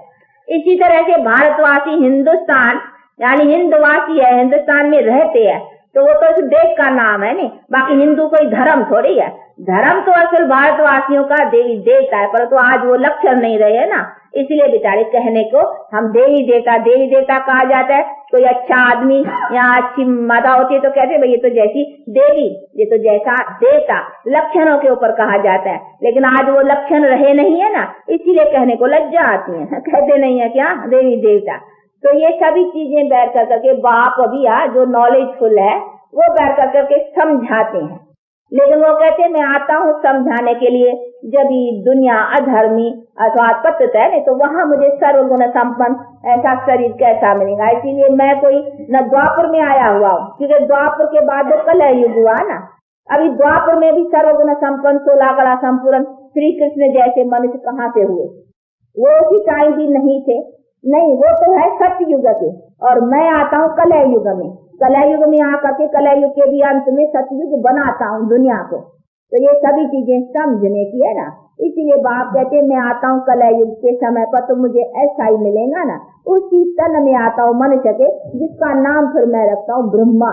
इसी तरह से भारतवासी हिंदुस्तान यानी हिंदवासी है, हिंदुस्तान में रहते हैं, तो वो तो इस देश का नाम है नहीं, बाकी हिंदू कोई धर्म थोड़ी है। धर्म तो असल भारतवासियों का देवी देवता है, परंतु आज वो लक्षण नहीं रहे है ना, इसलिए बेचारे कहने को हम देवी देवता कहा जाता है। कोई अच्छा आदमी या अच्छी माता होती है तो कहते भाई ये तो जैसी देवी, ये तो जैसा देवता, लक्षणों के ऊपर कहा जाता है। लेकिन आज वो लक्षण रहे नहीं है ना, इसीलिए कहने को लज्जा आती है, कहते नहीं है क्या देवी देवता। तो ये सभी चीजें बैठ कर करके बाप भैया जो नॉलेजफुल है वो बैठ कर करके समझाते हैं। लेकिन वो कहते हैं मैं आता हूँ समझाने के लिए, जब ये दुनिया अधर्मी अथवा पतित है नहीं तो वहाँ मुझे सर्वगुण संपन्न ऐसा शरीर कैसा मिलेगा। इसीलिए मैं कोई न द्वापर में आया हुआ हूँ, क्योंकि द्वापर के बाद कलह युग हुआ ना। अभी द्वापर में भी सर्वगुण संपन्न 16 कला संपूर्ण श्री कृष्ण जैसे मनुष्य कहाँ से हुए, वो उसी टाइम भी नहीं थे। नहीं, वो तो है सत्य युग के, और मैं आता हूँ कलह युग में। कलह युग में आकर के कलह युग के भी अंत में सतयुग बनाता हूँ दुनिया को। तो ये सभी चीजें समझने की है ना, इसीलिए बाप कहते मैं आता हूँ कलह युग के समय पर तो मुझे ऐसा ही मिलेगा ना। उसी तन में आता हूँ मनुष्य के, जिसका नाम फिर मैं रखता हूँ ब्रह्मा।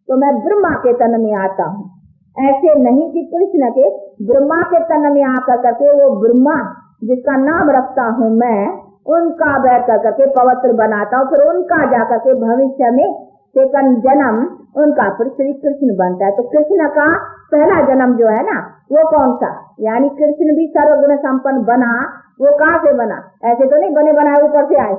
तो मैं ब्रह्मा के तन में आता हूँ, ऐसे नहीं कि कृष्ण के ब्रह्मा के तन में आकर करके वो ब्रह्मा जिसका नाम रखता हूँ मैं, उनका बैठ कर करके पवित्र बनाता हूँ, फिर उनका जाकर के भविष्य में सेकंड जन्म उनका फिर श्री कृष्ण बनता है। तो कृष्ण का पहला जन्म जो है ना वो कौन सा, यानी कृष्ण भी सर्वगुण संपन्न बना, वो कहाँ से बना, ऐसे तो नहीं बने बनाए ऊपर से आए,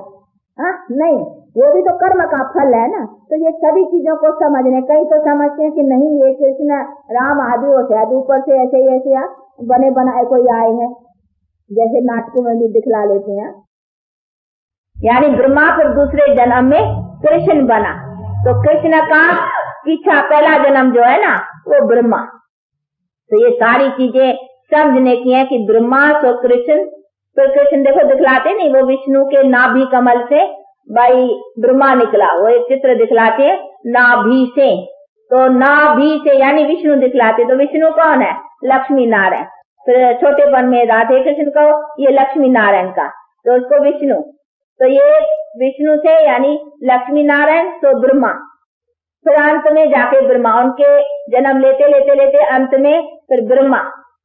हाँ नहीं, वो भी तो कर्म का फल है ना। तो ये सभी चीजों को समझने, कई तो समझते हैं कि नहीं ये कृष्ण राम आदि हो शायद ऊपर से ऐसे ही ऐसे बने बनाए कोई आए हैं, जैसे नाटकों में भी दिखला लेते हैं। यानी ब्रह्मा फिर दूसरे जन्म में कृष्ण बना, तो कृष्ण का पीछा पहला जन्म जो है ना वो ब्रह्मा। तो ये सारी चीजें समझने की है कि ब्रह्मा तो कृष्ण, तो कृष्ण देखो दिखलाते नहीं, वो विष्णु के नाभि कमल से भाई ब्रह्मा निकला, वो एक चित्र दिखलाते हैं नाभि से, तो नाभि से यानी विष्णु दिखलाते। तो विष्णु कौन है, लक्ष्मी नारायण। फिर छोटेपन में राधे कृष्ण को ये लक्ष्मी नारायण का, तो उसको विष्णु, तो ये विष्णु से यानी लक्ष्मी नारायण तो ब्रह्मा, फिर अंत में जाके ब्रह्मा, उनके जन्म लेते लेते लेते अंत में फिर ब्रह्मा,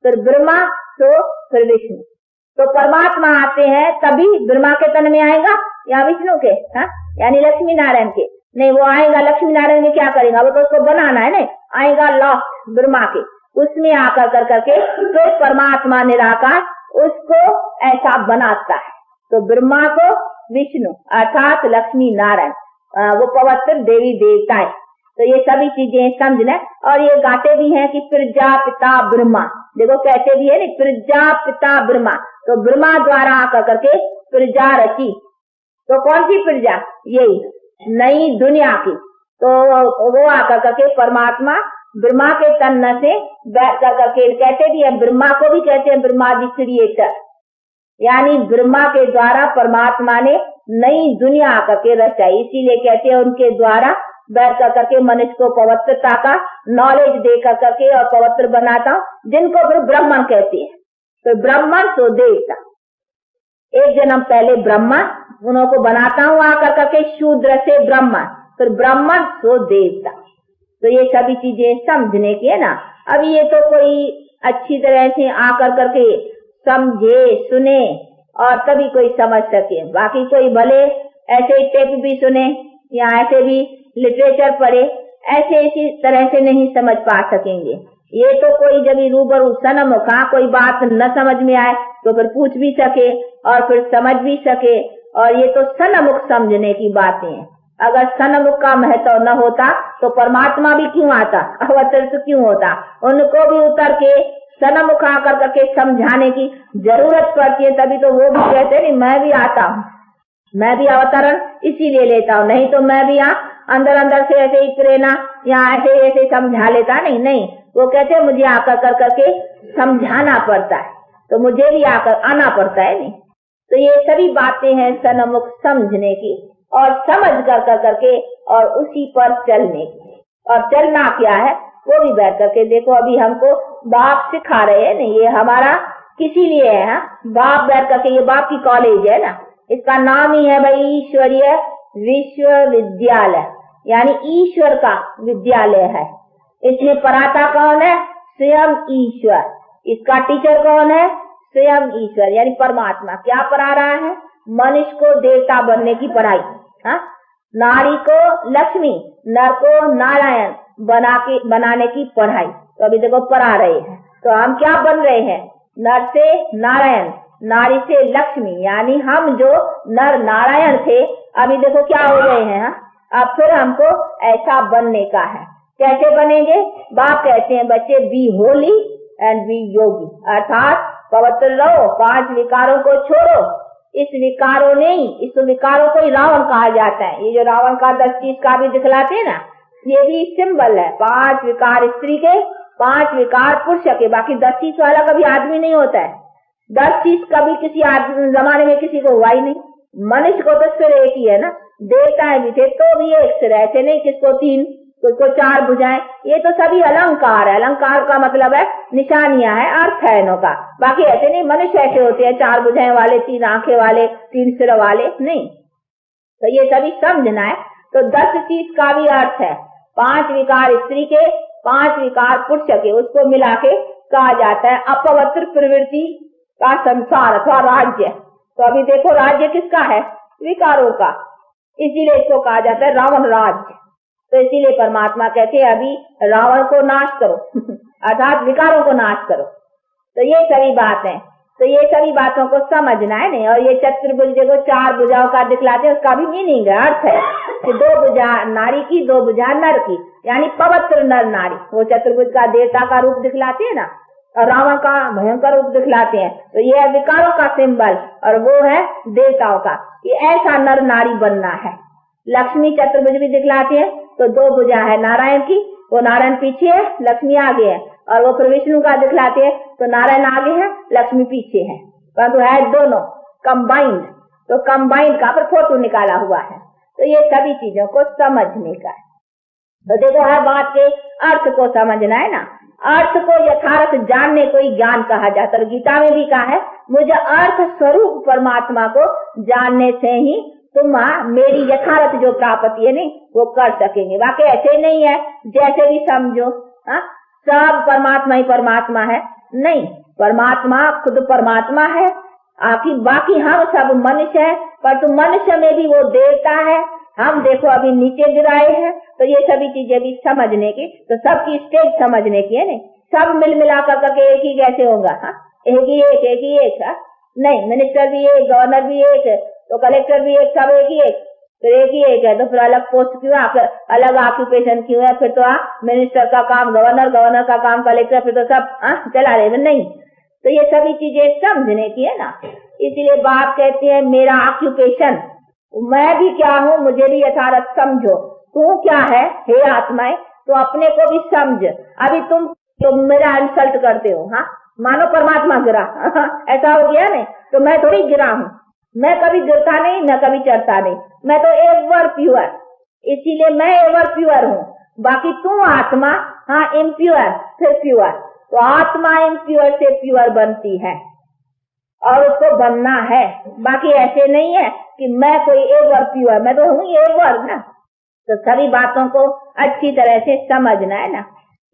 फिर ब्रह्मा तो फिर विष्णु। तो परमात्मा आते हैं तभी ब्रह्मा के तन में आएगा या विष्णु के, हाँ यानी लक्ष्मी नारायण के नहीं, वो आएगा लक्ष्मी नारायण में क्या करेगा, वो तो उसको बनाना है नहीं, आएगा लास्ट ब्रह्मा के, उसमें आकर कर करके तो परमात्मा निराकार उसको ऐसा बनाता है। तो ब्रह्मा को विष्णु अर्थात लक्ष्मी नारायण वो पवित्र देवी देवता है। तो ये सभी चीजें समझना, और ये गाते भी हैं कि प्रजापिता ब्रह्मा, देखो कहते भी है ना प्रजापिता ब्रह्मा, तो ब्रह्मा द्वारा आकर करके प्रजा रची। तो कौन सी प्रजा, यही नई दुनिया की। तो वो आकर करके परमात्मा ब्रह्मा के तन से बैठ कर करके कहते भी है, ब्रह्मा को भी कहते हैं ब्रह्मा जी क्रिएटर, यानी ब्रह्मा के द्वारा परमात्मा ने नई दुनिया आकर के रचाई। इसीलिए कहते हैं उनके द्वारा बैठ कर करके मनुष्य को पवित्रता का नॉलेज दे कर करके और पवित्र बनाता हूँ, जिनको फिर ब्राह्मण कहते हैं। तो ब्राह्मण तो देवता, एक जन्म पहले ब्राह्मण उन्हों को बनाता हूँ आकर करके शूद्र से ब्राह्मण, फिर ब्राह्मण तो देवता। तो ये सभी चीजें समझने की है ना। अब ये तो कोई अच्छी तरह से आकर करके समझे सुने और तभी कोई समझ सके। बाकी कोई भले ऐसे ही टेप भी सुने या ऐसे भी लिटरेचर पढ़े, ऐसे इसी तरह से नहीं समझ पा सकेंगे। ये तो कोई जब रूबरू सन्मुख कोई बात न समझ में आए तो फिर पूछ भी सके और फिर समझ भी सके। और ये तो सन्मुख समझने की बातें हैं। अगर सन्मुख का महत्व न होता तो परमात्मा भी क्यों आता, अवतरित क्यों होता? उनको भी उतर के सन्मुख आकर करके समझाने की जरूरत पड़ती है, तभी तो वो भी कहते नहीं मैं भी आता हूँ, मैं भी अवतरण इसीलिए लेता हूँ, नहीं तो मैं भी यहाँ अंदर अंदर से ऐसे ही प्रेरणा या ऐसे ऐसे समझा लेता नहीं। वो कहते मुझे आकर कर करके समझाना पड़ता है, तो मुझे भी आकर आना पड़ता है। नहीं तो ये सभी बातें हैं सन्मुख समझने की और समझ कर करके और उसी पर चलने की। और चलना क्या है वो भी बैठ करके देखो। अभी हमको बाप सिखा रहे हैं, नहीं ये हमारा किसी लिए है, बाप बैठ करके, ये बाप की कॉलेज है ना, इसका नाम ही है भाई ईश्वरीय विश्वविद्यालय, यानी ईश्वर का विद्यालय है। इसमें पढ़ाता कौन है? स्वयं ईश्वर। इसका टीचर कौन है? स्वयं ईश्वर यानी परमात्मा। क्या पढ़ा रहा है? मनुष्य को देवता बनने की पढ़ाई, नारी को लक्ष्मी, नर को नारायण बनाने की पढ़ाई। तो अभी देखो पढ़ा रहे हैं, तो हम क्या बन रहे हैं? नर से नारायण, नारी से लक्ष्मी, यानी हम जो नर नारायण थे अभी देखो क्या हो गए हैं। अब फिर हमको ऐसा बनने का है। कैसे बनेंगे? बाप कहते हैं बच्चे बी होली एंड बी योगी, अर्थात पवित्र रहो, 5 विकारों को छोड़ो। इस विकारों नहीं, इस विकारों को ही रावण कहा जाता है। ये जो रावण का 10 चीज का भी दिखलाते हैं ना, ये भी सिंबल है। 5 विकार स्त्री के, 5 विकार पुरुष के। बाकी 10 चीज वाला कभी आदमी नहीं होता है। 10 चीज कभी किसी जमाने में किसी को हुआ ही नहीं। मनुष्य को तो सिर एक ही है ना, देवताएं भी थे तो भी एक सिर, ऐसे नहीं किसको 3 किसको 4 भुजाएं। ये तो सभी अलंकार है। अलंकार का मतलब है निशानियां है, अर्थ है इनों का। बाकी ऐसे नहीं मनुष्य ऐसे होते हैं 4 भुजाएं वाले, 3 आंखें वाले, 3 सिर वाले, नहीं। तो ये सभी समझना है। तो 10 चीज का भी अर्थ है। 5 विकार स्त्री के, 5 विकार पुरुष के, उसको मिला के कहा जाता है अपवित्र प्रवृत्ति का संसार अथवा राज्य। तो अभी देखो राज्य किसका है? विकारों का, इसीलिए इसको कहा जाता है रावण राज्य। तो इसीलिए परमात्मा कहते हैं अभी रावण को नाश करो अर्थात विकारों को नाश करो। तो ये सभी बात है। तो ये सभी बातों को समझना है नहीं। और ये चतुर्भुज देखो 4 भुजाओं का दिखलाते हैं, उसका भी मीनिंग है, अर्थ है कि 2 भुजा नारी की, 2 भुजा नर की, यानी पवित्र नर नारी। वो चतुर्भुज का देवता का रूप दिखलाते हैं ना, और रावण का भयंकर रूप दिखलाते हैं। तो ये है विकारों का सिंबल और वो है देवताओं का। ये ऐसा नर नारी बनना है। लक्ष्मी चतुर्भुज भी दिखलाते हैं, तो 2 भुजा है नारायण की, वो नारायण पीछे है, लक्ष्मी आगे है। और वो फिर विष्णु का दिखलाते हैं, तो नारायण आगे है, लक्ष्मी पीछे है, परंतु है दोनों कंबाइंड। तो कंबाइंड का फिर फोटो निकाला हुआ है। तो ये सभी चीजों को समझने का है। तो देखो हर बात के अर्थ को समझना है ना। अर्थ को यथार्थ जानने को ही ज्ञान कहा जाता है। गीता में भी कहा है मुझे अर्थ स्वरूप परमात्मा को जानने से ही तुम मेरी यथार्थ जो प्राप्ति है नहीं वो कर सकेंगे। बाकी ऐसे नहीं है जैसे भी समझो सब परमात्मा ही परमात्मा है, नहीं। परमात्मा खुद परमात्मा है, आखिर बाकी हम सब मनुष्य है, पर तुम मनुष्य में भी वो देवता है। हम देखो अभी नीचे गिराए हैं। तो ये सभी चीजें भी समझने की, तो सबकी स्टेज समझने की है नहीं। सब मिल मिला करके एक ही कैसे होगा? एक ही एक नहीं, मिनिस्टर भी एक, गवर्नर भी एक, तो कलेक्टर भी एक, सब एक ही एक। फिर एक ही एक है तो फिर अलग पोस्ट क्यों, अलग ऑक्यूपेशन क्यों है? फिर तो मिनिस्टर का काम गवर्नर, गवर्नर का काम कलेक्टर, फिर तो सब चला रहे नहीं। तो ये सभी चीजें समझने की है ना। इसीलिए बाप कहते हैं मेरा ऑक्यूपेशन, मैं भी क्या हूँ मुझे भी यथार्थ समझो। तू क्या है हे आत्माएं, तो अपने को भी समझ। अभी तुम तो मेरा इंसल्ट करते हो, मानो परमात्मा गिरा ऐसा हो गया नहीं। तो मैं थोड़ी गिरा हूँ, मैं कभी गिरता नहीं, मैं कभी चढ़ता नहीं, मैं तो एवर प्योर, इसीलिए मैं एवर प्योर हूँ। बाकी तू आत्मा इम्प्योर फिर प्योर। तो आत्मा इम्प्योर से प्योर बनती है और उसको बनना है। बाकी ऐसे नहीं है कि मैं कोई एवर प्योर, मैं तो हूँ एवर ना। तो सभी बातों को अच्छी तरह से समझना है ना।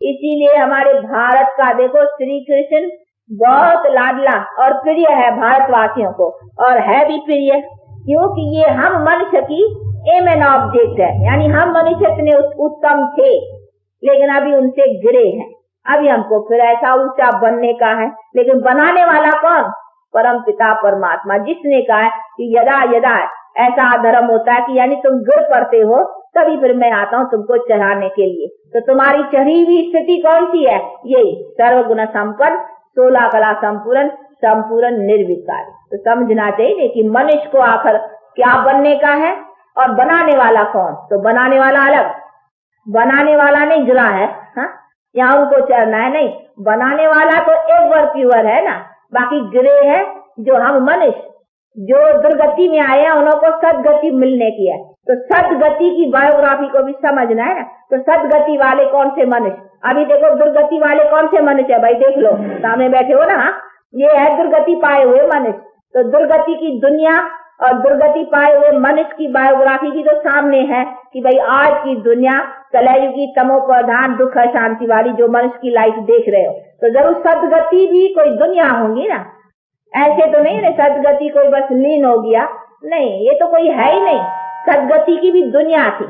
इसीलिए हमारे भारत का देखो श्री कृष्ण बहुत लाडला और प्रिय है भारतवासियों को, और है भी प्रिय क्योंकि ये हम मनुष्य की एम एन ऑब्जेक्ट है। यानी हम मनुष्य इतने उत्तम थे लेकिन अभी उनसे गिरे हैं, अभी हमको फिर ऐसा ऊंचा बनने का है। लेकिन बनाने वाला कौन? परम पिता परमात्मा, जिसने कहा है कि यदा यदा ऐसा अधर्म होता है कि यानी तुम गिर पड़ते हो तभी फिर मैं आता हूँ तुमको चढ़ाने के लिए। तो तुम्हारी चढ़ी हुई स्थिति कौन सी है? यही सर्वगुण संपन्न, 16 कला संपूर्ण, संपूर्ण निर्विकार। तो समझना चाहिए कि मनुष्य को आखिर क्या बनने का है और बनाने वाला कौन? तो बनाने वाला अलग, बनाने वाला नहीं गिरा है, हाँ यहाँ उनको चढ़ना है नहीं। बनाने वाला तो एक बार प्योर है ना, बाकी गिरे है जो हम मनुष्य जो दुर्गति में आए हैं उनको सदगति मिलने की है। तो सदगति की बायोग्राफी को भी समझना है ना। तो सदगति वाले कौन से मनुष्य? अभी देखो दुर्गति वाले कौन से मनुष्य है भाई, देख लो सामने बैठे हो ना, ये है दुर्गति पाए हुए मनुष्य। तो दुर्गति की दुनिया और दुर्गति पाए हुए मनुष्य की बायोग्राफी भी तो सामने है कि भाई आज की दुनिया कलयुग की तमो प्रधान दुख शांति वाली जो मनुष्य की लाइफ देख रहे हो, तो जरूर सदगति भी कोई दुनिया होगी ना। ऐसे तो नहीं ना सदगति कोई बस लीन हो गया, नहीं, ये तो कोई है ही नहीं। सदगति की भी दुनिया थी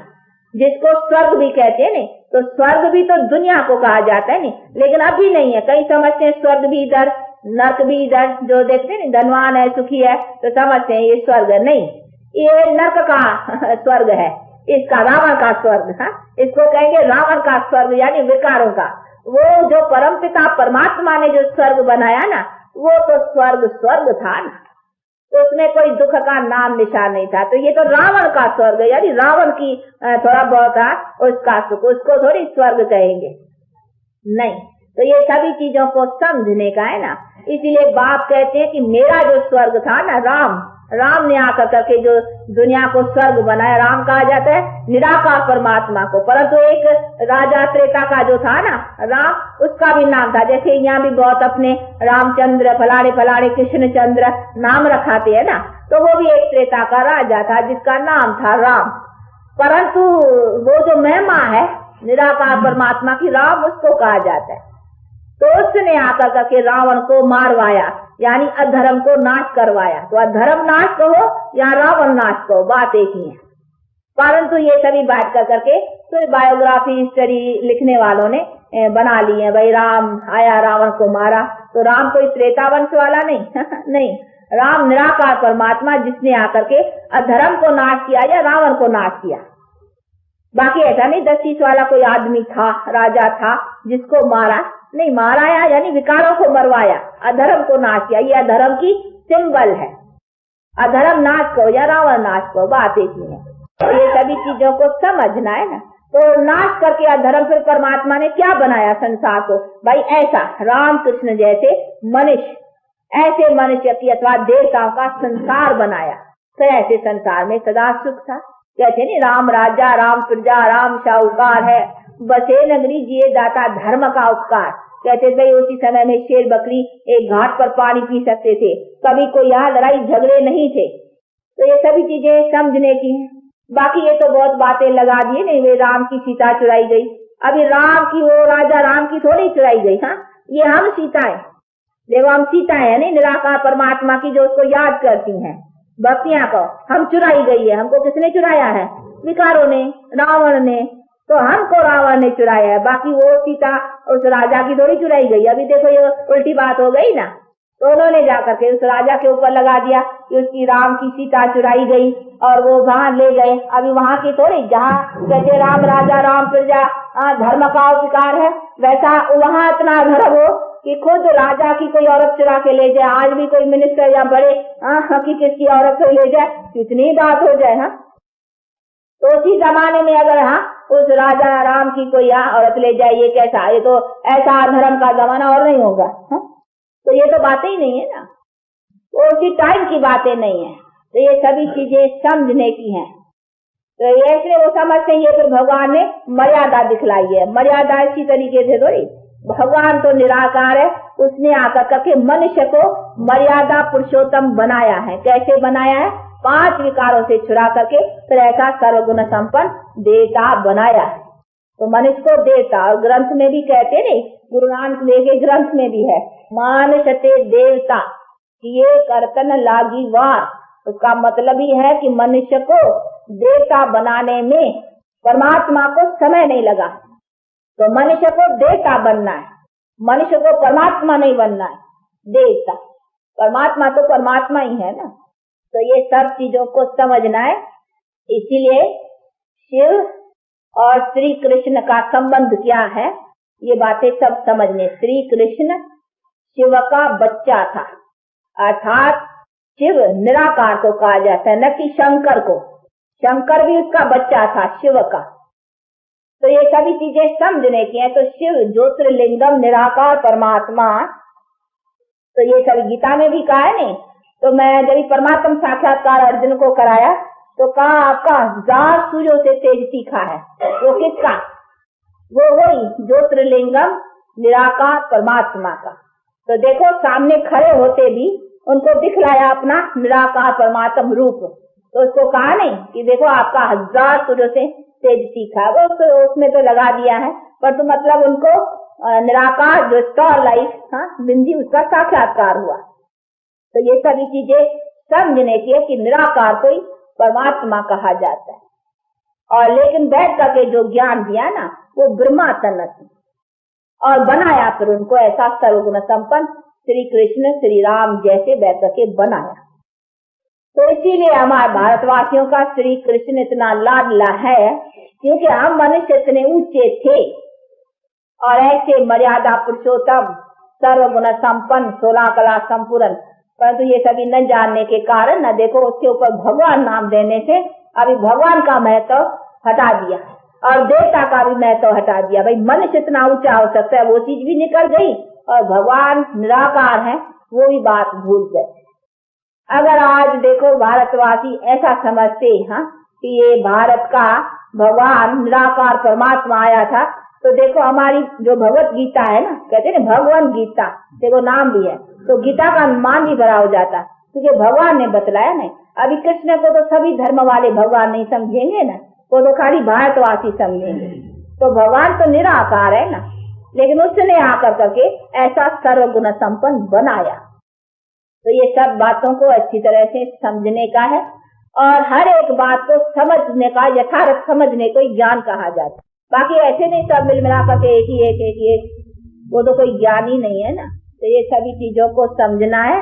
जिसको स्वर्ग भी कहते हैं। नहीं तो स्वर्ग भी तो दुनिया को कहा जाता है, नहीं लेकिन अभी नहीं है। कई समझते हैं स्वर्ग भी इधर नर्क भी इधर, जो देखते हैं धनवान है सुखी है तो समझते हैं ये स्वर्ग है। नहीं, ये नर्क का स्वर्ग है, इसका रावण का स्वर्ग, हाँ इसको कहेंगे रावण का स्वर्ग यानी विकारों का। वो जो परमपिता परमात्मा ने जो स्वर्ग बनाया ना, वो तो स्वर्ग था ना, तो उसमें कोई दुख का नाम निशान नहीं था। तो ये तो रावण का स्वर्ग है, यानी रावण की थोड़ा बहुत था उसका सुख, उसको थोड़ी स्वर्ग कहेंगे, नहीं। तो ये सभी चीजों को समझने का है ना। इसीलिए बाप कहते हैं कि मेरा जो स्वर्ग था ना, राम ने आकर करके जो दुनिया को स्वर्ग बनाया, राम कहा जाता है निराकार परमात्मा को। परंतु एक राजा त्रेता का जो था ना राम, उसका भी नाम था। जैसे यहाँ भी बहुत अपने रामचंद्र फलाने फलाने कृष्णचंद्र नाम रखाते हैं ना, तो वो भी एक त्रेता का राजा था जिसका नाम था राम। परंतु वो जो महिमा है निराकार परमात्मा की, राम उसको कहा जाता है। तो उसने आकर करके रावण को मारवाया, यानी अधर्म को नाश करवाया। तो अधर्म नाश कहो या रावण नाश कहो, बात एक ही है। परंतु ये सभी बात कर करके तो बायोग्राफी हिस्ट्री लिखने वालों ने बना ली है, भाई राम आया रावण को मारा। तो राम कोई त्रेता वंश वाला नहीं नहीं, राम निराकार परमात्मा जिसने आकर के अधर्म को नाश किया या रावण को नाश किया। बाकी ऐसा नहीं 10-20 वाला कोई आदमी था, राजा था जिसको मारा नहीं, माराया यानी विकारों को मरवाया, अधर्म को नाश किया। ये अधर्म की सिंबल है, अधर्म नाश करो या रावण नाश करो, बात एक ही है। तो ये सभी चीजों को समझना है ना। तो नाश करके अधर्म फिर परमात्मा ने क्या बनाया संसार को? भाई ऐसा राम कृष्ण जैसे मनुष्य, ऐसे मनुष्य की अथवा देवताओं का संसार बनाया। तो ऐसे संसार में सदा सुख था। कहते नहीं राम राजा राम प्रजा राम शाहूकार है, बसे नगरी जिए दाता धर्म का उपकार। कहते भाई उसी समय में शेर बकरी एक घाट पर पानी पी सकते थे, कभी कोई यहाँ लड़ाई झगड़े नहीं थे। तो ये सभी चीजें समझने की हैं। बाकी ये तो बहुत बातें लगा दिए नहीं, वे राम की सीता चुराई गई, अभी राम की वो राजा राम की थोड़ी चुराई गई। हाँ ये हम सीताएं, देखो हम सीताएं है नहीं निराकार परमात्मा की जो उसको याद करती हैं, भक्तियां को हम चुराई गई है। हमको किसने चुराया है? विकारों ने, रावण ने। तो हमको रावण ने चुराया है, बाकी वो सीता उस राजा की थोड़ी चुराई गई। अभी देखो ये उल्टी बात हो गई ना। तो उन्होंने जाकर के उस राजा के ऊपर लगा दिया कि उसकी राम की सीता चुराई गई और वो वहां ले गए। अभी वहां की थोड़ी, जहाँ जैसे राम राजा राम प्रजा धर्म का उपकार है, वैसा वहां इतना धर्म हो कि खुद राजा की कोई औरत चुरा के ले जाए। आज भी कोई मिनिस्टर या बड़े की किसकी औरत को ले जाए, कितनी बात हो जाए। हाँ तो उसी जमाने में अगर उस राजा राम की कोई औरत ले जाए, ये कैसा, ये तो ऐसा अधर्म का जमाना और नहीं होगा। तो ये तो बातें ही नहीं है ना, वो उसी टाइम की बातें नहीं है। तो ये सभी चीजें समझने की हैं। तो ये इसलिए वो समझते हैं ये फिर भगवान ने मर्यादा दिखलाई है। मर्यादा इसी तरीके से थोड़ी, भगवान तो निराकार है, उसने आकर करके मनुष्य को मर्यादा पुरुषोत्तम बनाया है। कैसे बनाया है? 5 विकारों से छुड़ा करके फिर ऐसा सर्वगुण संपन्न देवता बनाया है। तो मनुष्य को देवता, और ग्रंथ में भी कहते नहीं, गुरु नानक देव के ग्रंथ में भी है मानसते देवता, ये करतन लागी वार। उसका मतलब ही है कि मनुष्य को देवता बनाने में परमात्मा को समय नहीं लगा। तो मनुष्य को देवता बनना है, मनुष्य को परमात्मा नहीं बनना है, देवता। परमात्मा तो परमात्मा ही है ना। तो ये सब चीजों को समझना है। इसीलिए शिव और श्री कृष्ण का संबंध क्या है, ये बातें सब समझने। श्री कृष्ण शिव का बच्चा था, अर्थात शिव निराकार को कहा जाता है, न कि शंकर को। शंकर भी उसका बच्चा था शिव का। तो ये सभी चीजें समझने की है। तो शिव ज्योतिर्लिंगम निराकार परमात्मा, तो ये सभी गीता में भी कहा है नहीं। तो मैं जब परमात्मा साक्षात्कार अर्जुन को कराया तो कहा आपका 1000 सूर्यों से तेज तीखा है। वो किसका? वो वही ज्योतिर्लिंगम निराकार परमात्मा का। तो देखो सामने खड़े होते भी उनको दिखलाया अपना निराकार परमात्म रूप। तो उसको कहा नहीं कि देखो आपका 1000 सूर्यों से तेज तीखा, वो तो उसमें तो लगा दिया है, पर तो मतलब उनको निराकार जो स्टार लाइट बिंदी उसका साक्षात्कार हुआ। तो ये सभी चीजें समझने की है कि निराकार को ही परमात्मा कहा जाता है। और लेकिन बैठ करके जो ज्ञान दिया ना वो ब्रह्मा तनत और बनाया फिर उनको ऐसा सर्वगुण संपन्न श्री कृष्ण श्री राम जैसे बैठ करके बनाया। तो इसीलिए हमारे भारतवासियों का श्री कृष्ण इतना लाडला है, क्योंकि हम मनुष्य इतने ऊंचे थे और ऐसे मर्यादा पुरुषोत्तम सर्वगुण संपन्न 16 कला संपूर्ण, परंतु ये सभी न जानने के कारण न देखो उसके ऊपर भगवान नाम देने से अभी भगवान का महत्व हटा दिया और देवता का भी महत्व हटा दिया। भाई मनुष्य इतना ऊंचा हो सकता है, वो चीज भी निकल गई और भगवान निराकार है वो भी बात भूल गए। अगर आज देखो भारतवासी ऐसा समझते हैं कि ये भारत का भगवान निराकार परमात्मा आया था, तो देखो हमारी जो भगवत गीता है ना, कहते हैं भगवान गीता, देखो नाम भी है, तो गीता का मान भी भरा हो जाता, क्योंकि भगवान ने बतलाया नहीं। अभी कृष्ण को तो सभी धर्म वाले भगवान नहीं समझेंगे ना, वो तो खाली भारतवासी समझेंगे। तो भगवान तो निराकार है ना, लेकिन उसने आकर करके ऐसा सर्वगुण संपन्न बनाया। तो ये सब बातों को अच्छी तरह से समझने का है और हर एक बात को समझने का, यथार्थ समझने को ज्ञान कहा जाता है। बाकी ऐसे नहीं सब मिल मिला करके एक ही एक, वो तो कोई ज्ञान ही नहीं है ना। तो ये सभी चीजों को समझना है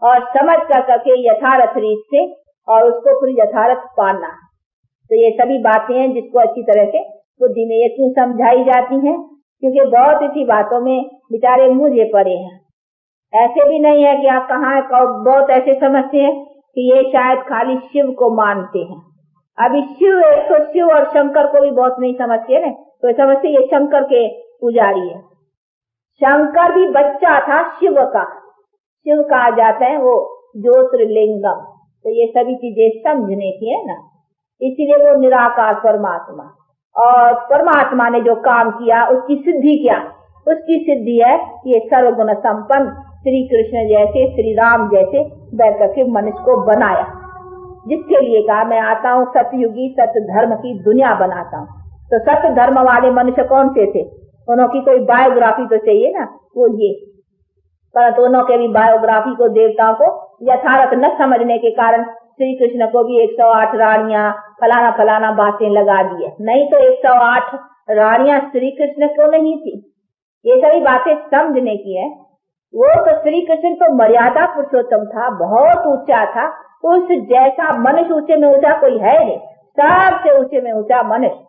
और समझ कर करके यथार्थ रीत से और उसको फिर यथार्थ पाना। तो ये सभी बातें हैं जिसको अच्छी तरह से बुद्धि में ये क्यों समझाई जाती हैं, क्योंकि बहुत इसी बातों में बेचारे मुझे पड़े हैं। ऐसे भी नहीं है कि आप कहाँ बहुत ऐसे समझते हैं कि ये शायद खाली शिव को मानते हैं। अभी शिव एक तो शिव और शंकर को भी बहुत नहीं समझते ना, तो समझते ये शंकर के पुजारी है। शंकर भी बच्चा था शिव का, शिव कहा जाता है वो ज्योतिर्लिंगम। तो ये सभी चीजें समझने की है ना, इसीलिए वो निराकार परमात्मा, और परमात्मा ने जो काम किया उसकी सिद्धि क्या, उसकी सिद्धि है ये सर्वगुण संपन्न श्री कृष्ण जैसे श्री राम जैसे बैठ करके मनुष्य को बनाया, जिसके लिए कहा मैं आता हूँ सतयुगी सत्य धर्म की दुनिया बनाता हूँ। तो सत्य धर्म वाले मनुष्य कौन से थे, उनकी कोई बायोग्राफी तो चाहिए ना, वो ये, परंतु उन्हों के भी बायोग्राफी को देवताओं को यथार्थ न समझने के कारण श्री कृष्ण को भी 108 रानियां फलाना फलाना बातें लगा दी है। नहीं तो 108 रानियां श्री कृष्ण को नहीं थी। ये सभी बातें समझने की है। वो तो श्री कृष्ण तो मर्यादा पुरुषोत्तम था, बहुत ऊंचा था, उस जैसा मनुष्य ऊंचे में ऊंचा कोई है नहीं, सबसे ऊंचे में ऊंचा मनुष्य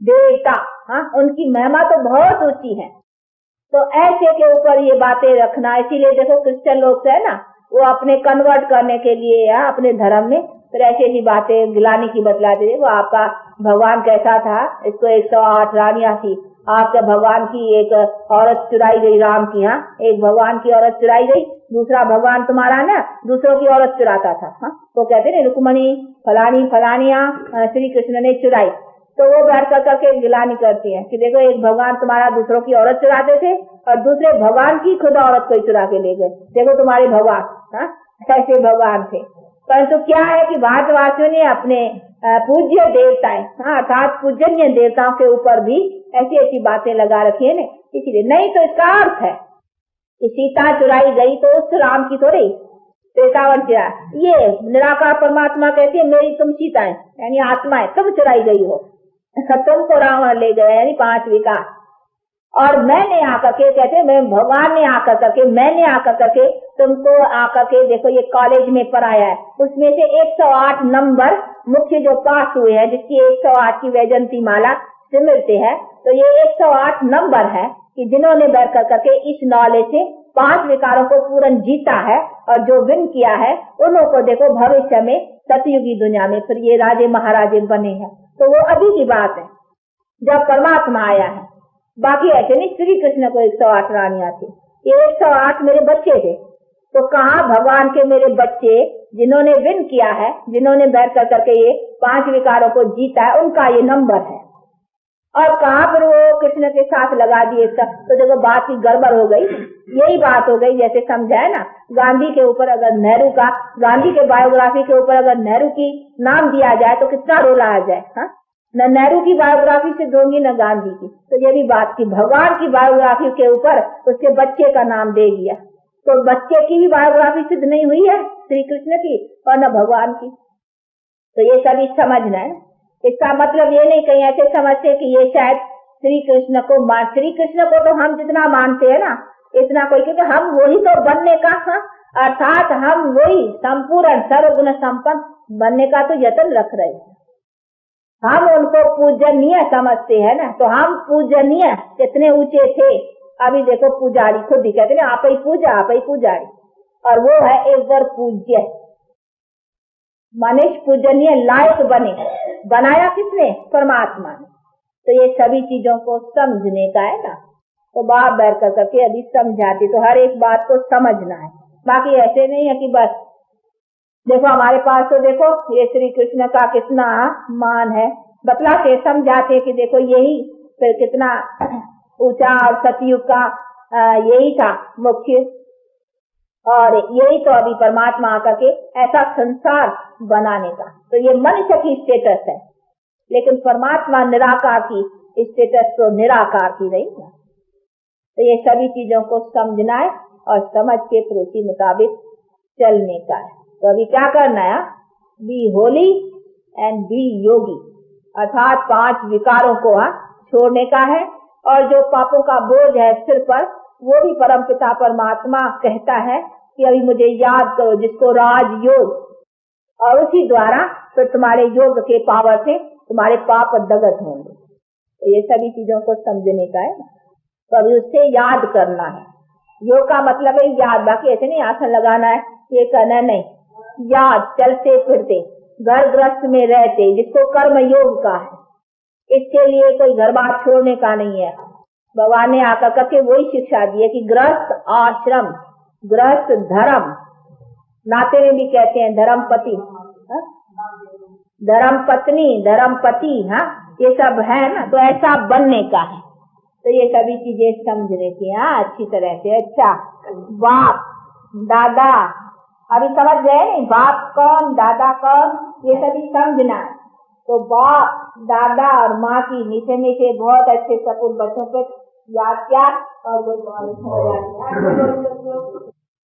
देवता। हाँ, उनकी महिमा तो बहुत ऊंची है। तो ऐसे के ऊपर ये बातें रखना, इसीलिए देखो क्रिश्चियन लोग है ना, वो अपने कन्वर्ट करने के लिए या अपने धर्म में फिर ऐसी ऐसी बातें गिलानी की बतलाते थे। वो आपका भगवान कैसा था, इसको 108 रानियां थी, आपके भगवान की एक औरत चुराई गई, राम की, हाँ एक भगवान की औरत चुराई गई, दूसरा भगवान तुम्हारा ना दूसरों की औरत चुराता था। हाँ, तो कहते ना रुक्मणी फलानी फलानिया श्री कृष्ण ने चुराई, तो वो बैठ कर करके गिलानी करती है कि देखो एक भगवान तुम्हारा दूसरों की औरत चुराते थे और दूसरे भगवान की खुद औरत को चुरा के ले गए, देखो तुम्हारे भगवान। हाँ, ऐसे भगवान थे। परंतु क्या है कि भारतवासियों ने अपने पूज्य देवताएं, हाँ अर्थात पूजनीय देवताओं के ऊपर भी ऐसी ऐसी बातें लगा रखी है ना, इसीलिए नहीं तो इसका अर्थ है कि सीता चुराई गई तो उस राम की थोड़ी, त्रेतावन चुरा, ये निराकार परमात्मा कहती है मेरी तुम सीता है, यानी आत्मा है, तुम चुराई गई हो, तुमको रावण ले गया, यानी 5 विकार। और मैंने आकर के कहते, मैं भगवान ने आकर करके, मैंने आकर करके तुमको आकर के, देखो ये कॉलेज में पढ़ाया है, उसमें से 108 नंबर मुख्य जो पास हुए हैं, जिसकी 108 की वैजंती माला से मिलते हैं, तो ये 108 नंबर है कि जिन्होंने बैठ कर करके इस नॉलेज से 5 विकारों को पूर्ण जीता है और जो विन किया है, उनको देखो भविष्य में सतयुगी दुनिया में फिर ये राजे महाराजे बने हैं। तो वो अभी की बात है जब परमात्मा आया है। बाकी ऐसे नहीं, श्री कृष्ण को 108 रानियां थी, ये 108 मेरे बच्चे थे। तो कहा भगवान के मेरे बच्चे जिन्होंने विन किया है, जिन्होंने बैठ कर करके ये 5 विकारों को जीता है, उनका ये नंबर है। और कहा फिर वो कृष्ण के साथ लगा दिए सब, तो देखो बात की गड़बड़ हो गई। यही बात हो गई जैसे समझा है ना, गांधी के ऊपर अगर नेहरू का, गांधी के बायोग्राफी के ऊपर अगर नेहरू की नाम दिया जाए तो कितना रोला आ जाए। हाँ, न नेहरू की बायोग्राफी से दूंगी न गांधी की। तो ये भी बात की भगवान की बायोग्राफी के ऊपर उसके बच्चे का नाम दे दिया, तो बच्चे की भी बायोग्राफी सिद्ध नहीं हुई है श्री कृष्ण की और न भगवान की। तो ये सभी समझना है। इसका मतलब ये नहीं कहीं ऐसे समझते कि ये शायद श्री कृष्ण को श्री कृष्ण को तो हम जितना मानते हैं ना इतना कोई, क्योंकि हम वही तो बनने का, अर्थात हम वही संपूर्ण सर्वगुण संपन्न बनने का तो यत्न रख रहे हैं। हम उनको पूजनीय समझते हैं ना, तो हम पूजनीय कितने ऊंचे थे। अभी देखो पुजारी खुद ही कहते हैं आप ही पूजा, आप ही पुजारी, और वो है एक बार पूज्य। मनुष्य पूजनीय लायक बने, बनाया किसने? परमात्मा ने। तो ये सभी चीजों को समझने का है ना, तो बाप बैठ कर करके अभी समझाती, तो हर एक बात को समझना है। बाकी ऐसे नहीं है कि बस देखो हमारे पास तो देखो ये श्री कृष्ण का कितना मान है, बतला के समझाते कि देखो यही फिर कितना ऊंचा और सतयुग का यही था मुख्य, और यही तो अभी परमात्मा आकर के ऐसा संसार बनाने का। तो ये मनुष्य की स्टेटस है, लेकिन परमात्मा निराकार की स्टेटस तो निराकार की रही ना। तो ये सभी चीजों को समझना है और समझ के फिर उसी मुताबिक चलने का है। तो अभी क्या करना है? बी होली एंड बी योगी, अर्थात 5 विकारों को छोड़ने का है। और जो पापों का बोझ है सिर पर, वो भी परमपिता परमात्मा कहता है कि अभी मुझे याद करो, जिसको राज योग, और उसी द्वारा फिर तुम्हारे योग के पावर से तुम्हारे पाप दगत होंगे। तो ये सभी चीजों को समझने का है, तो अभी उससे याद करना है। योग का मतलब है याद, बाकी ऐसे नहीं आसन लगाना है ये करना नहीं, याद चलते फिरते घर गृहस्थ में रहते, जिसको कर्म योग का है। इसके लिए कोई घर बार छोड़ने का नहीं है। भगवान ने आकर करके वही शिक्षा दी है कि गृहस्थ आश्रम, गृहस्थ धर्म, नाते में भी कहते हैं धर्मपति, धर्म पत्नी, धर्मपति, ये सब है ना, तो ऐसा बनने का है। तो ये सभी चीजें समझने की अच्छी तरह से। अच्छा, बाप दादा अभी समझ गए नहीं, बाप कौन दादा कौन, ये सभी समझना है। तो बाप दादा और माँ की मीठे मीठे बहुत अच्छे सपूत बच्चों पे याद किया और